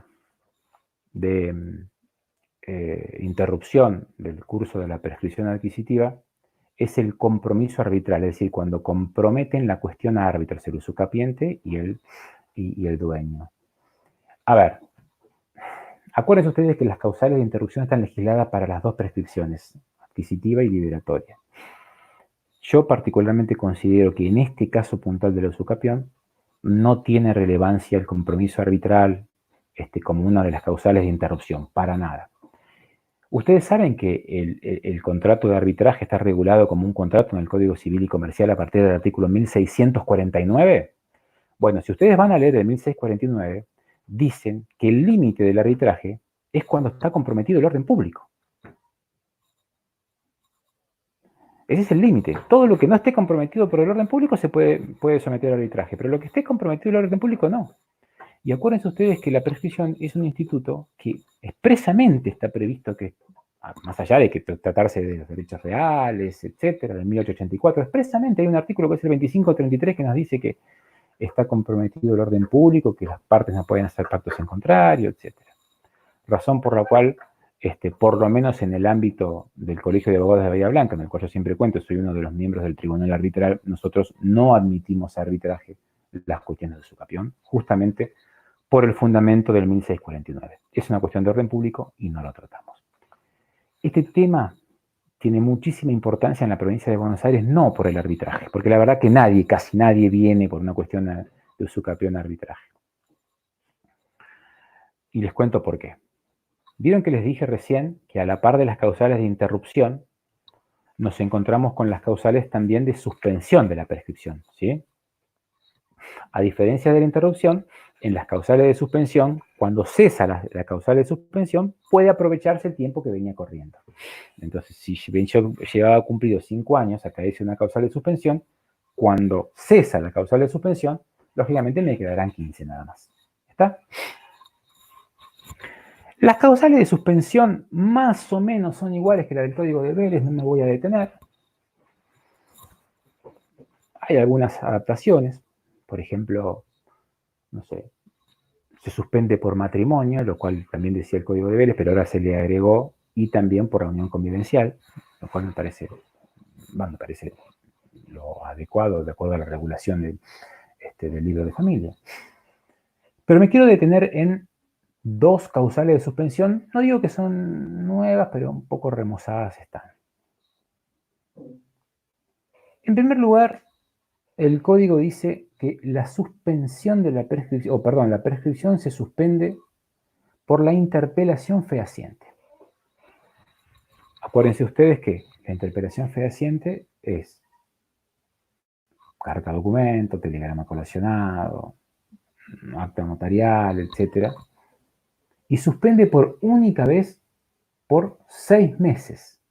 interrupción del curso de la prescripción adquisitiva es el compromiso arbitral, es decir, cuando comprometen la cuestión a árbitros, el usucapiente y el dueño. A ver, acuérdense ustedes que las causales de interrupción están legisladas para las dos prescripciones, adquisitiva y liberatoria. Yo particularmente considero que en este caso puntual de la usucapión no tiene relevancia el compromiso arbitral como una de las causales de interrupción, para nada. Ustedes saben que el contrato de arbitraje está regulado como un contrato en el Código Civil y Comercial a partir del artículo 1649. Bueno, si ustedes van a leer el 1649, dicen que el límite del arbitraje es cuando está comprometido el orden público. Ese es el límite. Todo lo que no esté comprometido por el orden público se puede someter al arbitraje, pero lo que esté comprometido el orden público no. Y acuérdense ustedes que la prescripción es un instituto que expresamente está previsto que, más allá de que tratarse de los derechos reales, etcétera, del 1884, expresamente hay un artículo que es el 2533 que nos dice que está comprometido el orden público, que las partes no pueden hacer pactos en contrario, etcétera. Razón por la cual, por lo menos en el ámbito del Colegio de Abogados de Bahía Blanca, en el cual yo siempre cuento, soy uno de los miembros del Tribunal Arbitral, nosotros no admitimos arbitraje las cuestiones de usucapión, justamente por el fundamento del 1649. Es una cuestión de orden público y no lo tratamos. Este tema tiene muchísima importancia en la provincia de Buenos Aires, no por el arbitraje, porque la verdad que nadie, casi nadie viene por una cuestión de usucapión a arbitraje. Y les cuento por qué. Vieron que les dije recién que a la par de las causales de interrupción, nos encontramos con las causales también de suspensión de la prescripción, ¿sí? A diferencia de la interrupción, en las causales de suspensión, cuando cesa la causal de suspensión, puede aprovecharse el tiempo que venía corriendo. Entonces, si yo llevaba cumplido 5 años hasta que hice una causal de suspensión, cuando cesa la causal de suspensión, lógicamente me quedarán 15 nada más. ¿Está? Las causales de suspensión más o menos son iguales que la del Código de Vélez, no me voy a detener. Hay algunas adaptaciones, por ejemplo, no sé, se suspende por matrimonio, lo cual también decía el Código de Vélez, pero ahora se le agregó y también por la unión convivencial, lo cual me parece lo adecuado, de acuerdo a la regulación del libro de familia. Pero me quiero detener en dos causales de suspensión, no digo que son nuevas, pero un poco remozadas están. En primer lugar, el código dice que la suspensión de la prescripción, la prescripción se suspende por la interpelación fehaciente. Acuérdense ustedes que la interpelación fehaciente es carta documento, telegrama colacionado, acta notarial, etc. Y suspende por única vez por 6 meses.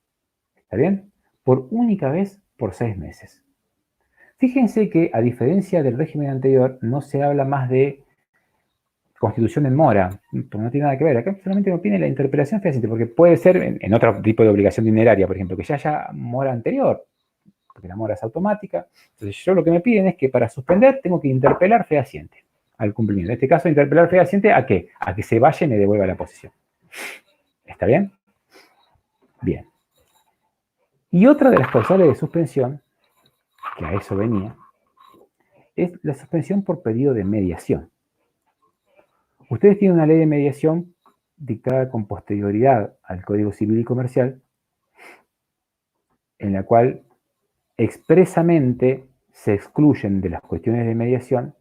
¿Está bien? Por única vez por 6 meses. Fíjense que, a diferencia del régimen anterior, no se habla más de constitución en mora, no tiene nada que ver. Acá solamente no tiene la interpelación fehaciente, porque puede ser en otro tipo de obligación dineraria, por ejemplo, que ya haya mora anterior, porque la mora es automática. Entonces, yo lo que me piden es que para suspender tengo que interpelar fehaciente al cumplimiento. En este caso, interpelar fehaciente ¿a qué? A que se vaya y me devuelva la posesión. ¿Está bien? Bien. Y otra de las causales de suspensión, que a eso venía, es la suspensión por pedido de mediación. Ustedes tienen una ley de mediación dictada con posterioridad al Código Civil y Comercial, en la cual expresamente se excluyen de las cuestiones de mediación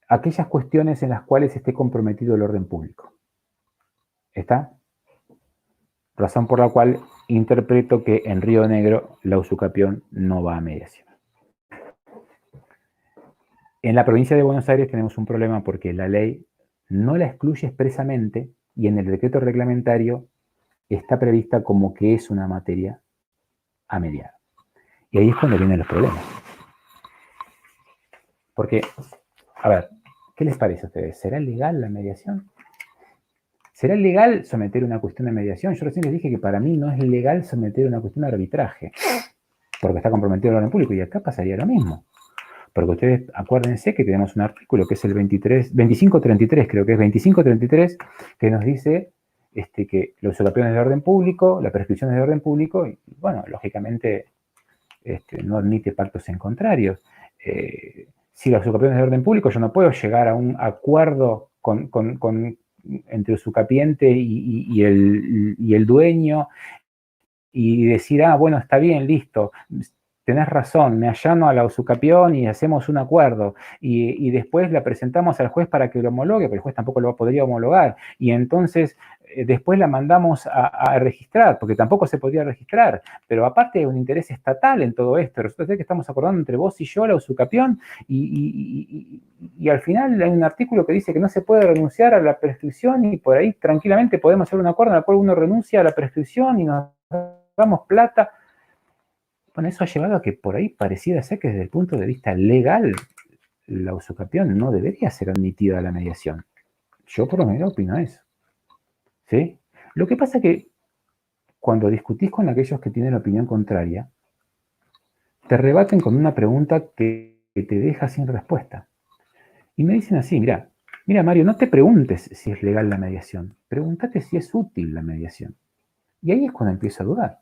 aquellas cuestiones en las cuales esté comprometido el orden público. ¿Está? Razón por la cual interpreto que en Río Negro la usucapión no va a mediación. En la provincia de Buenos Aires tenemos un problema porque la ley no la excluye expresamente y en el decreto reglamentario está prevista como que es una materia a mediar. Y ahí es cuando vienen los problemas. Porque, a ver, ¿qué les parece a ustedes? ¿Será legal la mediación? ¿Será legal someter una cuestión a mediación? Yo recién les dije que para mí no es legal someter una cuestión a arbitraje, porque está comprometido el orden público, y acá pasaría lo mismo. Porque ustedes acuérdense que tenemos un artículo que es el 2533, creo que es 2533, que nos dice que los usurpaciones de orden público, la prescripción es de orden público, y bueno, lógicamente no admite pactos en contrarios. Si las usurpaciones de orden público, yo no puedo llegar a un acuerdo entre el usucapiente y el dueño y decir, bueno, está bien, listo, tenés razón, me allano a la usucapión y hacemos un acuerdo, y después la presentamos al juez para que lo homologue, pero el juez tampoco lo podría homologar, y entonces después la mandamos a registrar, porque tampoco se podría registrar, pero aparte hay un interés estatal en todo esto, resulta que estamos acordando entre vos y yo la usucapión, y al final hay un artículo que dice que no se puede renunciar a la prescripción, y por ahí tranquilamente podemos hacer un acuerdo en el cual uno renuncia a la prescripción y nos damos plata. Bueno, eso ha llevado a que por ahí pareciera ser que desde el punto de vista legal la usucapión no debería ser admitida a la mediación. Yo por lo menos opino eso. ¿Sí? Lo que pasa es que cuando discutís con aquellos que tienen opinión contraria, te rebaten con una pregunta que te deja sin respuesta. Y me dicen así, mira Mario, no te preguntes si es legal la mediación, pregúntate si es útil la mediación. Y ahí es cuando empiezo a dudar.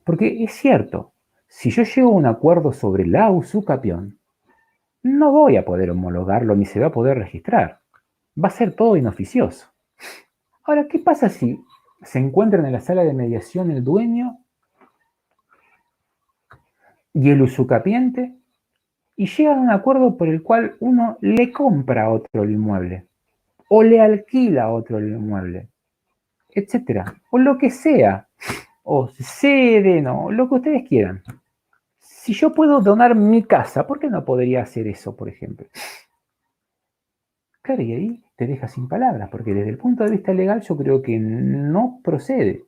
Porque es cierto, si yo llego a un acuerdo sobre la usucapión, no voy a poder homologarlo ni se va a poder registrar. Va a ser todo inoficioso. Ahora, ¿qué pasa si se encuentran en la sala de mediación el dueño y el usucapiente y llegan a un acuerdo por el cual uno le compra otro el inmueble o le alquila otro el inmueble, etcétera, o lo que sea, o ceden, o lo que ustedes quieran? Si yo puedo donar mi casa, ¿por qué no podría hacer eso, por ejemplo? Claro, y ahí te deja sin palabras, porque desde el punto de vista legal yo creo que no procede.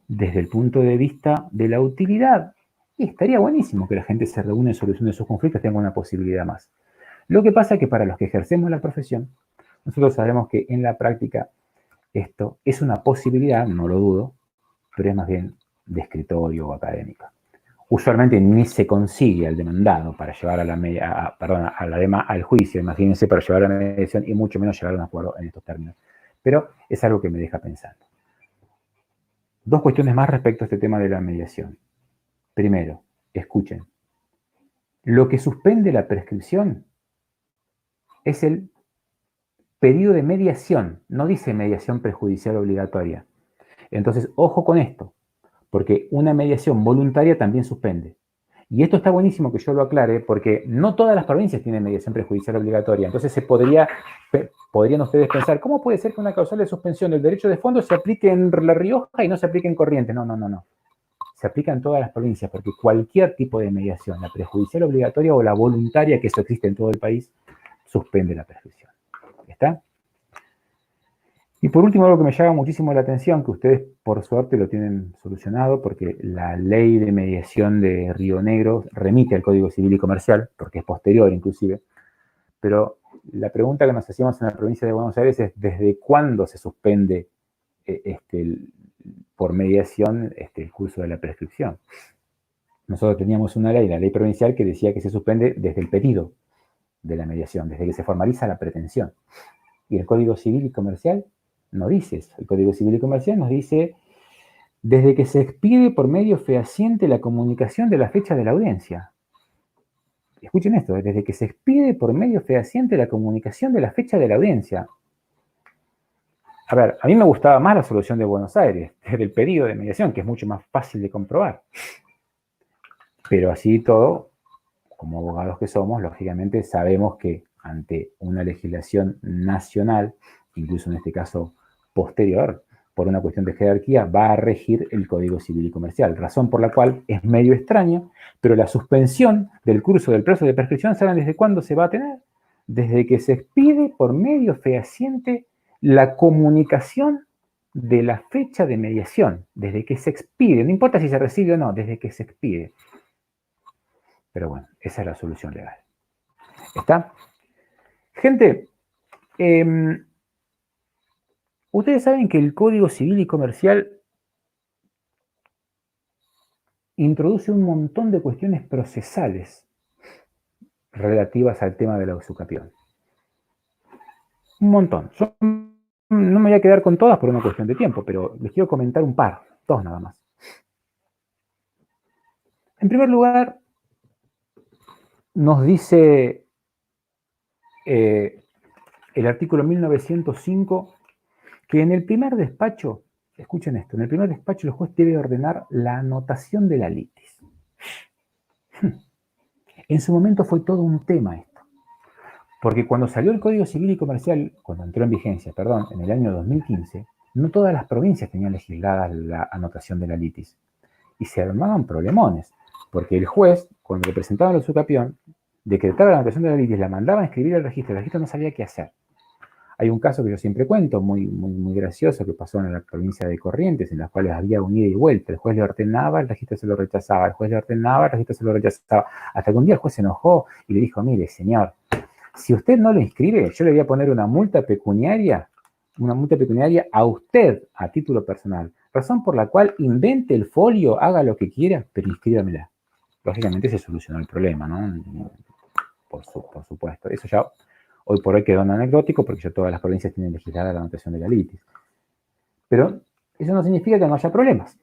Desde el punto de vista de la utilidad, y estaría buenísimo que la gente se reúna y solucione sus conflictos, tenga una posibilidad más. Lo que pasa es que para los que ejercemos la profesión, nosotros sabemos que en la práctica esto es una posibilidad, no lo dudo, pero es más bien de escritorio o académica. Usualmente ni se consigue al demandado para llevar al juicio, imagínense, para llevar a la mediación y mucho menos llegar a un acuerdo en estos términos. Pero es algo que me deja pensando. Dos cuestiones más respecto a este tema de la mediación. Primero, escuchen. Lo que suspende la prescripción es el pedido de mediación, no dice mediación prejudicial obligatoria. Entonces, ojo con esto, porque una mediación voluntaria también suspende. Y esto está buenísimo que yo lo aclare, porque no todas las provincias tienen mediación prejudicial obligatoria. Entonces podrían ustedes pensar, ¿cómo puede ser que una causal de suspensión del derecho de fondo se aplique en La Rioja y no se aplique en Corrientes? No. Se aplica en todas las provincias, porque cualquier tipo de mediación, la prejudicial obligatoria o la voluntaria, que eso existe en todo el país, suspende la prescripción. ¿Está? Y por último, algo que me llama muchísimo la atención, que ustedes por suerte lo tienen solucionado, porque la ley de mediación de Río Negro remite al Código Civil y Comercial, porque es posterior inclusive, pero la pregunta que nos hacíamos en la provincia de Buenos Aires es ¿desde cuándo se suspende por mediación el curso de la prescripción? Nosotros teníamos una ley, la ley provincial, que decía que se suspende desde el pedido de la mediación, desde que se formaliza la pretensión. Y el Código Civil y Comercial no dice eso. El Código Civil y Comercial nos dice desde que se expide por medio fehaciente la comunicación de la fecha de la audiencia. Escuchen esto, desde que se expide por medio fehaciente la comunicación de la fecha de la audiencia. A ver, a mí me gustaba más la solución de Buenos Aires, desde el pedido de mediación, que es mucho más fácil de comprobar. Pero así todo, como abogados que somos, lógicamente sabemos que ante una legislación nacional, incluso en este caso posterior, por una cuestión de jerarquía, va a regir el Código Civil y Comercial, razón por la cual es medio extraño, pero la suspensión del curso del plazo de prescripción, ¿saben desde cuándo se va a tener? Desde que se expide por medio fehaciente la comunicación de la fecha de mediación, desde que se expide, no importa si se recibe o no, desde que se expide. Pero bueno, esa es la solución legal. ¿Está? Gente, ustedes saben que el Código Civil y Comercial introduce un montón de cuestiones procesales relativas al tema de la usucapión. Un montón. No me voy a quedar con todas por una cuestión de tiempo, pero les quiero comentar un par, dos nada más. En primer lugar, nos dice el artículo 1905 que en el primer despacho, escuchen esto, en el primer despacho el juez debe ordenar la anotación de la litis. En su momento fue todo un tema esto, porque cuando salió el Código Civil y Comercial, cuando entró en vigencia, perdón, en el año 2015, no todas las provincias tenían legislada la anotación de la litis. Y se armaban problemones, porque el juez, cuando le presentaba la usucapión, decretaba la anotación de la litis, la mandaba a inscribir al registro, el registro no sabía qué hacer. Hay un caso que yo siempre cuento, muy gracioso, que pasó en la provincia de Corrientes, en la cual había un ida y vuelta. El juez le ordenaba, el registro se lo rechazaba. El juez le ordenaba, el registro se lo rechazaba. Hasta que un día el juez se enojó y le dijo, mire, señor, si usted no lo inscribe, yo le voy a poner una multa pecuniaria a usted, a título personal. Razón por la cual invente el folio, haga lo que quiera, pero inscríbamela. Lógicamente se solucionó el problema, ¿no? Por supuesto. Eso ya hoy por hoy quedó en anecdótico porque ya todas las provincias tienen legislada la anotación de la litis. Pero eso no significa que no haya problemas.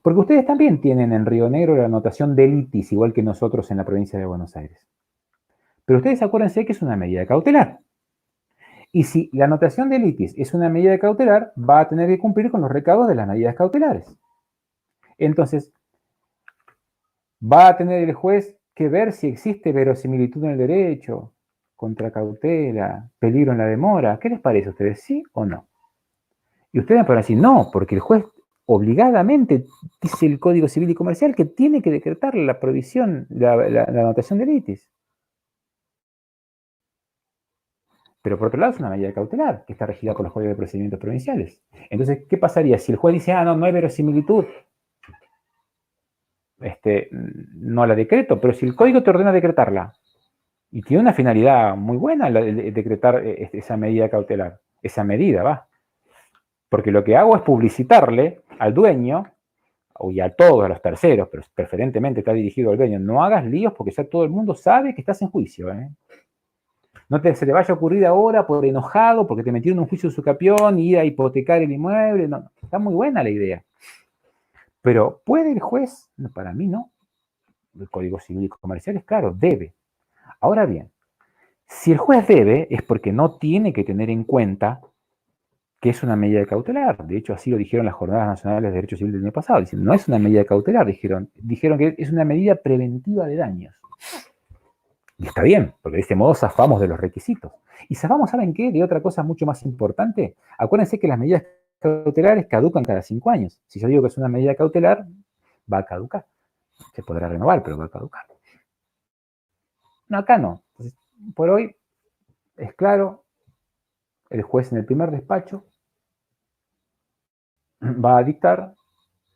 Porque ustedes también tienen en Río Negro la anotación de litis, igual que nosotros en la provincia de Buenos Aires. Pero ustedes acuérdense que es una medida cautelar. Y si la anotación de litis es una medida cautelar, va a tener que cumplir con los recados de las medidas cautelares. Entonces, va a tener el juez que ver si existe verosimilitud en el derecho, contracautela, peligro en la demora. ¿Qué les parece a ustedes? ¿Sí o no? Y ustedes me podrán decir, no, porque el juez obligadamente dice el Código Civil y Comercial que tiene que decretar la prohibición, la anotación de litis. Pero por otro lado es una medida cautelar que está regida por los códigos de procedimientos provinciales. Entonces, ¿qué pasaría si el juez dice, no hay verosimilitud? No la decreto, pero si el código te ordena decretarla y tiene una finalidad muy buena decretar esa medida cautelar, esa medida, va. Porque lo que hago es publicitarle al dueño y a todos a los terceros, pero preferentemente está dirigido al dueño, no hagas líos porque ya todo el mundo sabe que estás en juicio, ¿eh? No se te vaya a ocurrir ahora por enojado, porque te metieron en un juicio de usucapión y ir a hipotecar el inmueble. No, está muy buena la idea. Pero ¿puede el juez? No, para mí no. El Código Civil y Comercial es claro, debe. Ahora bien, si el juez debe, es porque no tiene que tener en cuenta que es una medida cautelar. De hecho, así lo dijeron las Jornadas Nacionales de Derecho Civil del año pasado. Dicen, no es una medida cautelar, dijeron que es una medida preventiva de daños. Y está bien, porque de este modo zafamos de los requisitos. Y zafamos, ¿saben qué? De otra cosa mucho más importante. Acuérdense que las medidas cautelares caducan cada 5 años. Si yo digo que es una medida cautelar, va a caducar. Se podrá renovar, pero va a caducar. No, acá no. Entonces, por hoy, es claro, el juez en el primer despacho va a dictar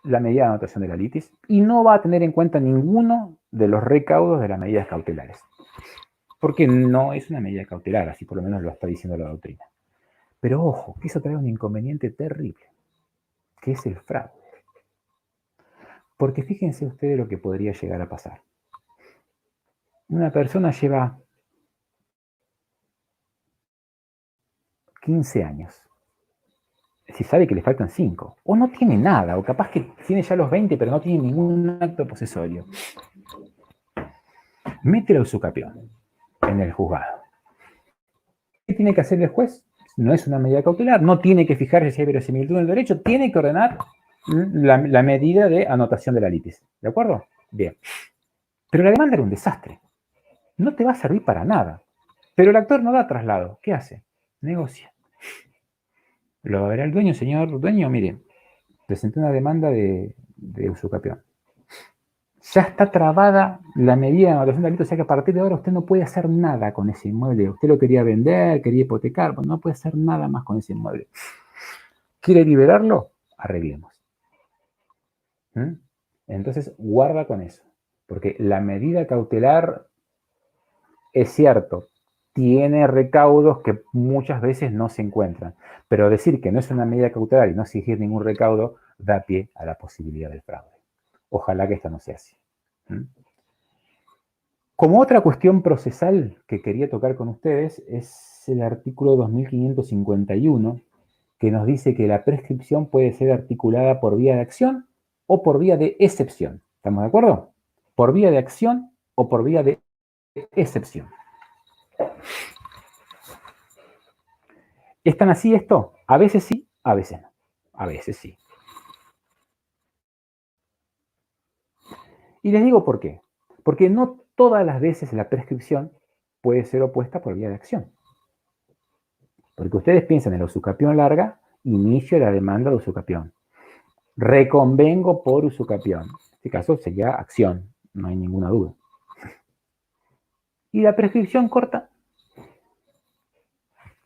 la medida de anotación de la litis y no va a tener en cuenta ninguno de los recaudos de las medidas cautelares. Porque no es una medida cautelar, así por lo menos lo está diciendo la doctrina. Pero ojo, que eso trae un inconveniente terrible, que es el fraude. Porque fíjense ustedes lo que podría llegar a pasar. Una persona lleva 15 años. Si sabe que le faltan 5, o no tiene nada, o capaz que tiene ya los 20, pero no tiene ningún acto posesorio. Mete la usucapión en el juzgado. ¿Qué tiene que hacer el juez? No es una medida cautelar, no tiene que fijarse si hay verosimilitud en el derecho, tiene que ordenar la medida de anotación de la litis. ¿De acuerdo? Bien. Pero la demanda era un desastre. No te va a servir para nada. Pero el actor no da traslado. ¿Qué hace? Negocia. Lo verá el dueño, señor dueño, mire, presenté una demanda de usucapión. Ya está trabada la medida de anotación de delito, o sea que a partir de ahora usted no puede hacer nada con ese inmueble. Usted lo quería vender, quería hipotecar, pues no puede hacer nada más con ese inmueble. ¿Quiere liberarlo? Arreglemos. ¿Mm? Entonces, guarda con eso, porque la medida cautelar, es cierto, tiene recaudos que muchas veces no se encuentran, pero decir que no es una medida cautelar y no exigir ningún recaudo da pie a la posibilidad del fraude. Ojalá que esto no sea así. ¿Mm? Como otra cuestión procesal que quería tocar con ustedes es el artículo 2551, que nos dice que la prescripción puede ser articulada por vía de acción o por vía de excepción. ¿Estamos de acuerdo? Por vía de acción o por vía de excepción. ¿Es tan así esto? A veces sí, a veces no. A veces sí. Y les digo por qué. Porque no todas las veces la prescripción puede ser opuesta por vía de acción. Porque ustedes piensan en la usucapión larga, inicio de la demanda de usucapión. Reconvengo por usucapión. En este caso sería acción, no hay ninguna duda. ¿Y la prescripción corta?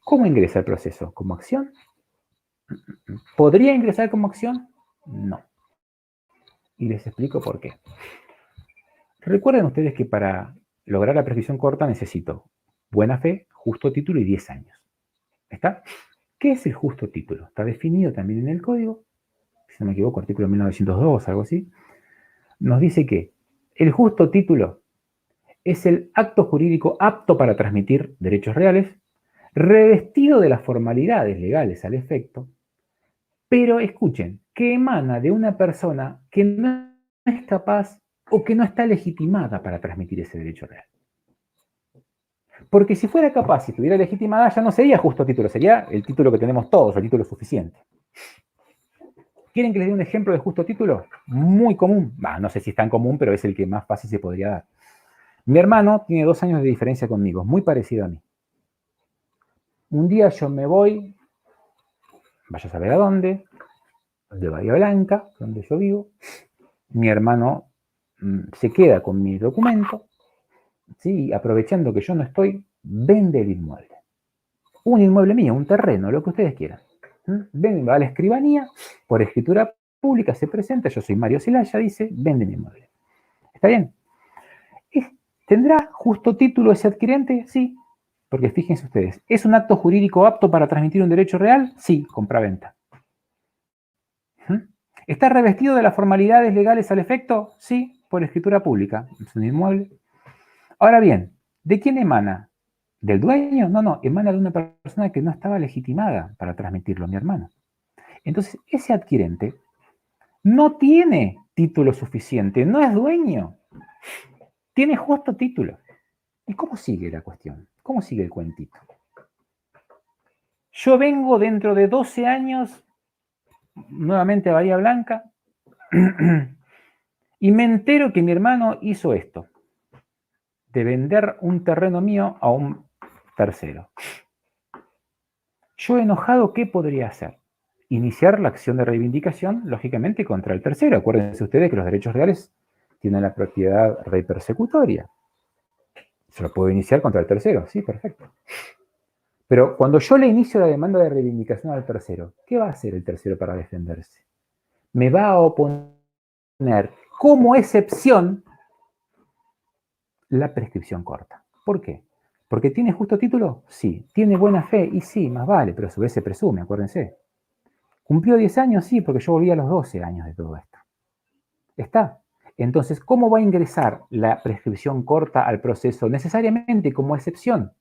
¿Cómo ingresa el proceso? ¿Como acción? ¿Podría ingresar como acción? No. Y les explico por qué. Recuerden ustedes que para lograr la prescripción corta necesito buena fe, justo título y 10 años. ¿Está? ¿Qué es el justo título? Está definido también en el código, si no me equivoco, artículo 1902, algo así. Nos dice que el justo título es el acto jurídico apto para transmitir derechos reales, revestido de las formalidades legales al efecto, pero escuchen, que emana de una persona que no es capaz o que no está legitimada para transmitir ese derecho real. Porque si fuera capaz, si estuviera legitimada, ya no sería justo título, sería el título que tenemos todos, el título suficiente. ¿Quieren que les dé un ejemplo de justo título? Muy común. No sé si es tan común, pero es el que más fácil se podría dar. Mi hermano tiene 2 años de diferencia conmigo, muy parecido a mí. Un día yo me voy, vaya a saber a dónde, de Bahía Blanca, donde yo vivo. Mi hermano se queda con mi documento, ¿sí? Aprovechando que yo no estoy, vende el inmueble. Un inmueble mío, un terreno, lo que ustedes quieran. Ven, va a la escribanía, por escritura pública se presenta, yo soy Mario Zelaya, dice, vende mi inmueble. ¿Está bien? ¿Tendrá justo título ese adquirente? Sí, porque fíjense ustedes, ¿es un acto jurídico apto para transmitir un derecho real? Sí, compraventa. ¿Está revestido de las formalidades legales al efecto? Sí, por escritura pública. Es un inmueble. Ahora bien, ¿de quién emana? ¿Del dueño? No, emana de una persona que no estaba legitimada para transmitirlo, mi hermano. Entonces, ese adquirente no tiene título suficiente, no es dueño. Tiene justo título. ¿Y cómo sigue la cuestión? ¿Cómo sigue el cuentito? Yo vengo dentro de 12 años nuevamente a Bahía Blanca y me entero que mi hermano hizo esto, de vender un terreno mío a un tercero. Yo enojado, ¿qué podría hacer? Iniciar la acción de reivindicación, lógicamente, contra el tercero. Acuérdense ustedes que los derechos reales tienen la propiedad repersecutoria. Se lo puedo iniciar contra el tercero, sí, perfecto. Pero cuando yo le inicio la demanda de reivindicación al tercero, ¿qué va a hacer el tercero para defenderse? Me va a oponer como excepción la prescripción corta. ¿Por qué? ¿Porque tiene justo título? Sí. ¿Tiene buena fe? Y sí, más vale, pero a su vez se presume, acuérdense. ¿Cumplió 10 años? Sí, porque yo volví a los 12 años de todo esto. ¿Está? Entonces, ¿cómo va a ingresar la prescripción corta al proceso? Necesariamente como excepción.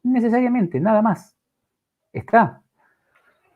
Necesariamente, nada más. ¿Está?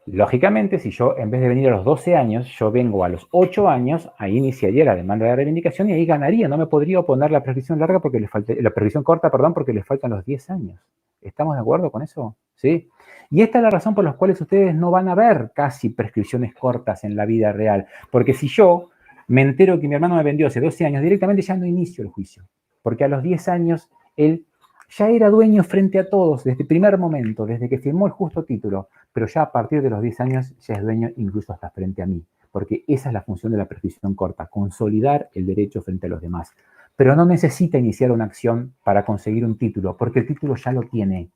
Lógicamente, si yo en vez de venir a los 12 años, yo vengo a los 8 años, ahí iniciaría la demanda de reivindicación y ahí ganaría. No me podría oponer la prescripción larga porque le falta, la prescripción corta, perdón, porque le faltan los 10 años. ¿Estamos de acuerdo con eso? ¿Sí? Y esta es la razón por la cual ustedes no van a ver casi prescripciones cortas en la vida real. Porque si yo me entero que mi hermano me vendió hace 12 años, directamente ya no inicio el juicio. Porque a los 10 años él Ya era dueño frente a todos desde el primer momento, desde que firmó el justo título, pero ya a partir de los 10 años ya es dueño incluso hasta frente a mí, porque esa es la función de la prescripción corta, consolidar el derecho frente a los demás. Pero no necesita iniciar una acción para conseguir un título, porque el título ya lo tiene.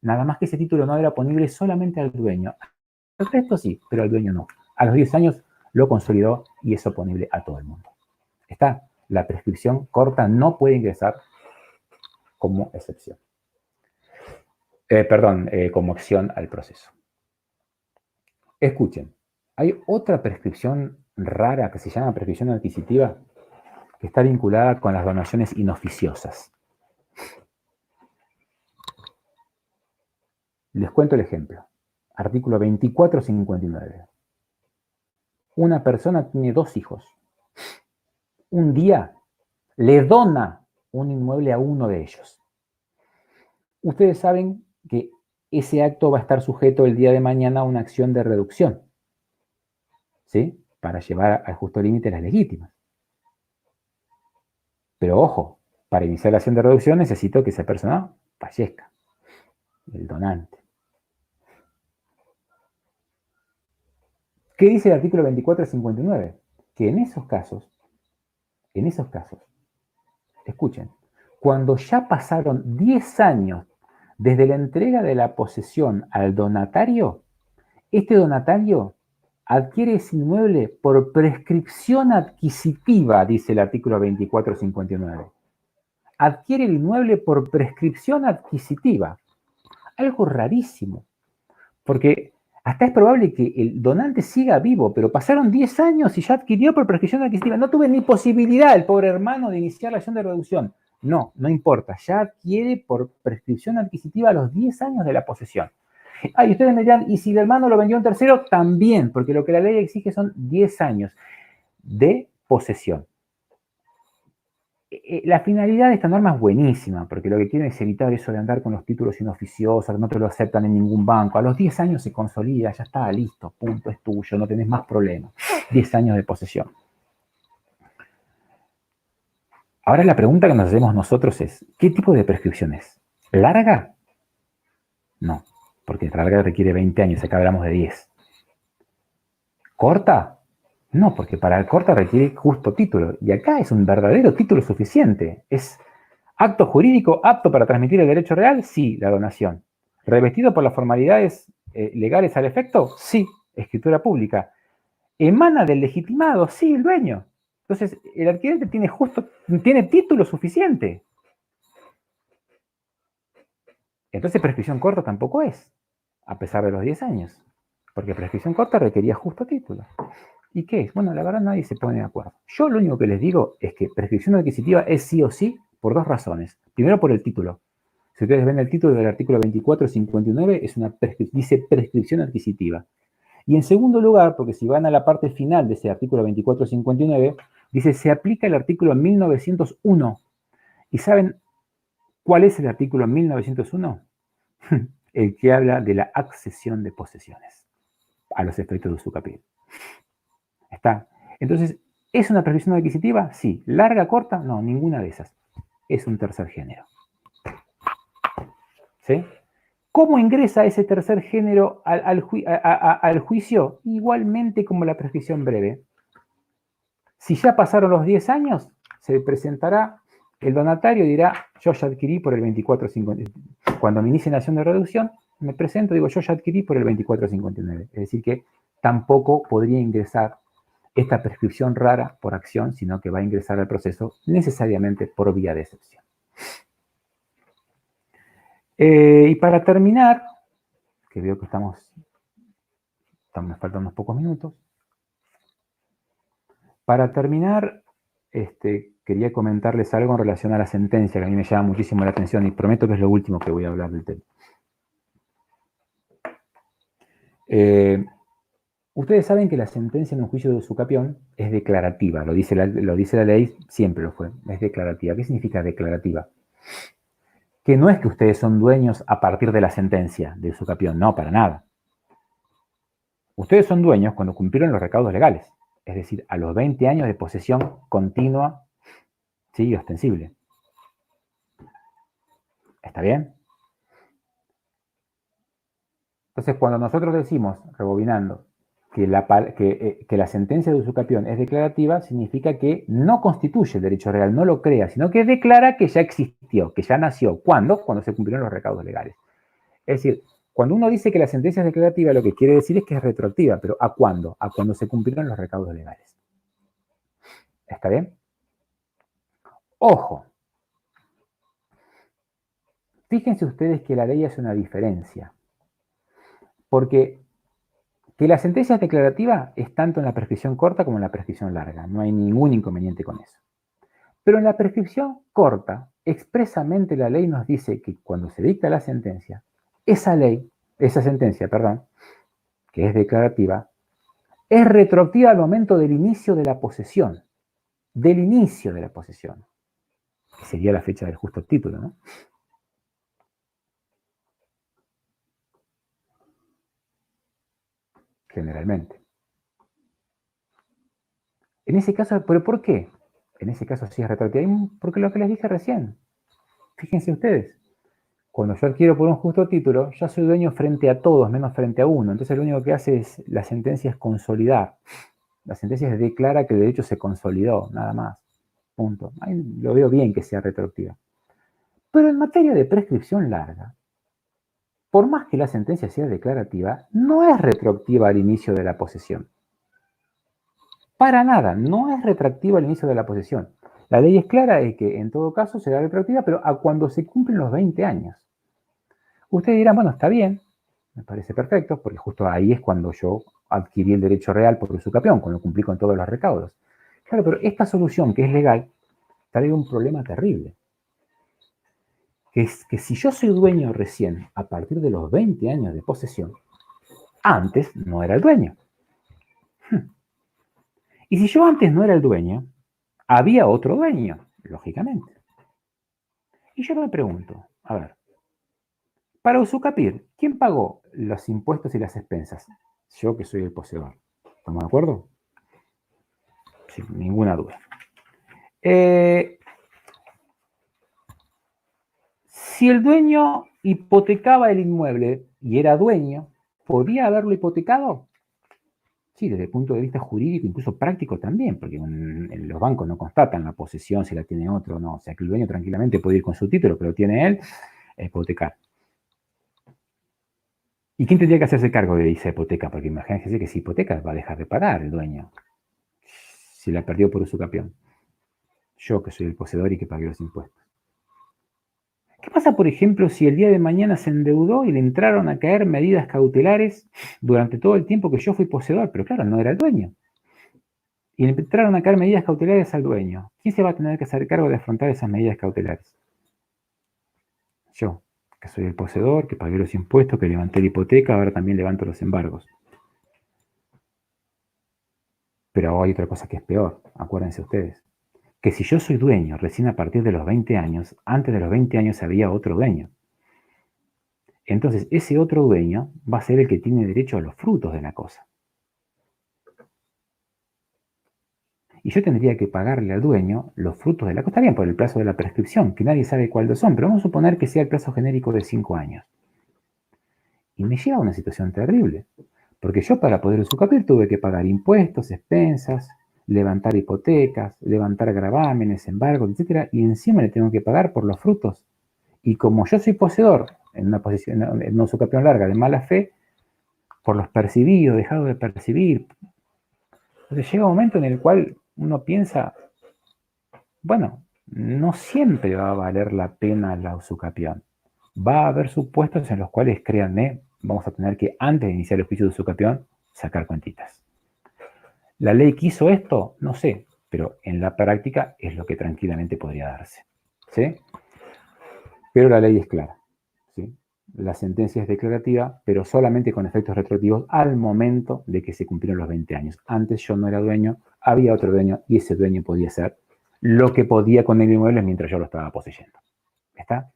Nada más que ese título no era oponible solamente al dueño. El resto sí, pero al dueño no. A los 10 años lo consolidó y es oponible a todo el mundo. Está, la prescripción corta no puede ingresar como excepción. Como acción al proceso. Escuchen, hay otra prescripción rara que se llama prescripción adquisitiva que está vinculada con las donaciones inoficiosas. Les cuento el ejemplo. Artículo 2459. Una persona tiene 2 hijos. Un día le dona un inmueble a uno de ellos. Ustedes saben que ese acto va a estar sujeto el día de mañana a una acción de reducción, ¿sí? Para llevar al justo límite las legítimas. Pero ojo, para iniciar la acción de reducción necesito que esa persona fallezca, el donante. ¿Qué dice el artículo 2459? Que en esos casos, escuchen, cuando ya pasaron 10 años desde la entrega de la posesión al donatario, este donatario adquiere ese inmueble por prescripción adquisitiva, dice el artículo 2459. Adquiere el inmueble por prescripción adquisitiva. Algo rarísimo, porque hasta es probable que el donante siga vivo, pero pasaron 10 años y ya adquirió por prescripción adquisitiva. No tuve ni posibilidad, el pobre hermano, de iniciar la acción de reducción. No, no importa, ya adquiere por prescripción adquisitiva a los 10 años de la posesión. Y ustedes me dirán, ¿y si el hermano lo vendió a un tercero? También, porque lo que la ley exige son 10 años de posesión. La finalidad de esta norma es buenísima, porque lo que quieren es evitar eso de andar con los títulos inoficiosos, que no te lo aceptan en ningún banco. A los 10 años se consolida, ya está, listo, punto, es tuyo, no tenés más problemas. 10 años de posesión. Ahora la pregunta que nos hacemos nosotros es, ¿qué tipo de prescripción es? ¿Larga? No, porque larga requiere 20 años, acá hablamos de 10. ¿Corta? No, porque para el corta requiere justo título, y acá es un verdadero título suficiente. ¿Es acto jurídico apto para transmitir el derecho real? Sí, la donación. ¿Revestido por las formalidades legales al efecto? Sí, escritura pública. ¿Emana del legitimado? Sí, el dueño. Entonces, el adquirente tiene título suficiente. Entonces, prescripción corta tampoco es, a pesar de los 10 años, porque prescripción corta requería justo título. ¿Y qué es? Bueno, la verdad nadie se pone de acuerdo. Yo lo único que les digo es que prescripción adquisitiva es sí o sí por 2 razones. Primero, por el título. Si ustedes ven el título del artículo 2459, dice prescripción adquisitiva. Y en segundo lugar, porque si van a la parte final de ese artículo 2459, dice se aplica el artículo 1901. ¿Y saben cuál es el artículo 1901? El que habla de la accesión de posesiones a los efectos de usucapión. ¿Está? Entonces, ¿es una prescripción adquisitiva? Sí. ¿Larga, corta? No, ninguna de esas. Es un tercer género. ¿Sí? ¿Cómo ingresa ese tercer género al juicio? Igualmente como la prescripción breve. Si ya pasaron los 10 años, se presentará, el donatario dirá, yo ya adquirí por el 2459. Cuando me inicie la acción de reducción, me presento, digo, yo ya adquirí por el 2459. Es decir, que tampoco podría ingresar esta prescripción rara por acción, sino que va a ingresar al proceso necesariamente por vía de excepción. Y para terminar, que veo que me faltan unos pocos minutos, para terminar, quería comentarles algo en relación a la sentencia, que a mí me llama muchísimo la atención y prometo que es lo último que voy a hablar del tema. Ustedes saben que la sentencia en un juicio de usucapión es declarativa, lo dice la ley, siempre lo fue, es declarativa. ¿Qué significa declarativa? Que no es que ustedes son dueños a partir de la sentencia de usucapión, no, para nada. Ustedes son dueños cuando cumplieron los recaudos legales, es decir, a los 20 años de posesión continua, sí, y ostensible. ¿Está bien? Entonces, cuando nosotros decimos, rebobinando, que la sentencia de usucapión es declarativa, significa que no constituye el derecho real, no lo crea, sino que declara que ya existió, que ya nació. ¿Cuándo? Cuando se cumplieron los recaudos legales. Es decir, cuando uno dice que la sentencia es declarativa, lo que quiere decir es que es retroactiva, pero ¿a cuándo? A cuando se cumplieron los recaudos legales. ¿Está bien? Ojo. Fíjense ustedes que la ley hace una diferencia. Porque que la sentencia es declarativa es tanto en la prescripción corta como en la prescripción larga. No hay ningún inconveniente con eso. Pero en la prescripción corta, expresamente la ley nos dice que cuando se dicta la sentencia, esa sentencia, que es declarativa, es retroactiva al momento del inicio de la posesión. Del inicio de la posesión. Que sería la fecha del justo título, ¿no? Generalmente. En ese caso, ¿pero por qué? En ese caso sí es retroactiva, porque lo que les dije recién. Fíjense ustedes, cuando yo adquiero por un justo título, ya soy dueño frente a todos, menos frente a uno. Entonces lo único que hace es, la sentencia es consolidar. La sentencia declara que el derecho se consolidó, nada más. Punto. Ahí lo veo bien que sea retroactiva. Pero en materia de prescripción larga, por más que la sentencia sea declarativa, no es retroactiva al inicio de la posesión. Para nada, no es retroactiva al inicio de la posesión. La ley es clara y que en todo caso será retroactiva, pero a cuando se cumplen los 20 años. Ustedes dirán, bueno, está bien, me parece perfecto, porque justo ahí es cuando yo adquirí el derecho real por usucapión, cuando cumplí con todos los recaudos. Claro, pero esta solución que es legal trae un problema terrible. Que es que si yo soy dueño recién a partir de los 20 años de posesión, antes no era el dueño. Y si yo antes no era el dueño, había otro dueño, lógicamente. Y yo me pregunto, a ver, para usucapir, ¿quién pagó los impuestos y las expensas? Yo, que soy el poseedor. ¿Estamos de acuerdo? Sin ninguna duda. Si el dueño hipotecaba el inmueble y era dueño, ¿podía haberlo hipotecado? Sí, desde el punto de vista jurídico, incluso práctico también, porque en los bancos no constatan la posesión si la tiene otro o no. O sea, que el dueño tranquilamente puede ir con su título, pero tiene él, hipotecar. ¿Y quién tendría que hacerse cargo de esa hipoteca? Porque imagínense que si hipoteca va a dejar de pagar el dueño, si la perdió por usucapión. Yo, que soy el poseedor y que pagué los impuestos. ¿Qué pasa, por ejemplo, si el día de mañana se endeudó y le entraron a caer medidas cautelares durante todo el tiempo que yo fui poseedor? Pero claro, no era el dueño. Y le entraron a caer medidas cautelares al dueño. ¿Quién se va a tener que hacer cargo de afrontar esas medidas cautelares? Yo, que soy el poseedor, que pagué los impuestos, que levanté la hipoteca, ahora también levanto los embargos. Pero hay otra cosa que es peor, acuérdense ustedes. Que si yo soy dueño recién a partir de los 20 años, antes de los 20 años había otro dueño. Entonces, ese otro dueño va a ser el que tiene derecho a los frutos de la cosa. Y yo tendría que pagarle al dueño los frutos de la cosa. Está bien, por el plazo de la prescripción, que nadie sabe cuáles son, pero vamos a suponer que sea el plazo genérico de 5 años. Y me lleva a una situación terrible. Porque yo, para poder usucapir, tuve que pagar impuestos, expensas, levantar hipotecas, levantar gravámenes, embargos, etc. Y encima le tengo que pagar por los frutos. Y como yo soy poseedor en una posición, en una usucapión larga de mala fe, por los percibidos, dejado de percibir. Entonces llega un momento en el cual uno piensa, bueno, no siempre va a valer la pena la usucapión. Va a haber supuestos en los cuales, créanme, vamos a tener que, antes de iniciar el juicio de usucapión, sacar cuentitas. ¿La ley quiso esto? No sé, pero en la práctica es lo que tranquilamente podría darse. ¿Sí? Pero la ley es clara. ¿Sí? La sentencia es declarativa, pero solamente con efectos retroactivos al momento de que se cumplieron los 20 años. Antes yo no era dueño, había otro dueño y ese dueño podía hacer lo que podía con el inmueble mientras yo lo estaba poseyendo. ¿Está?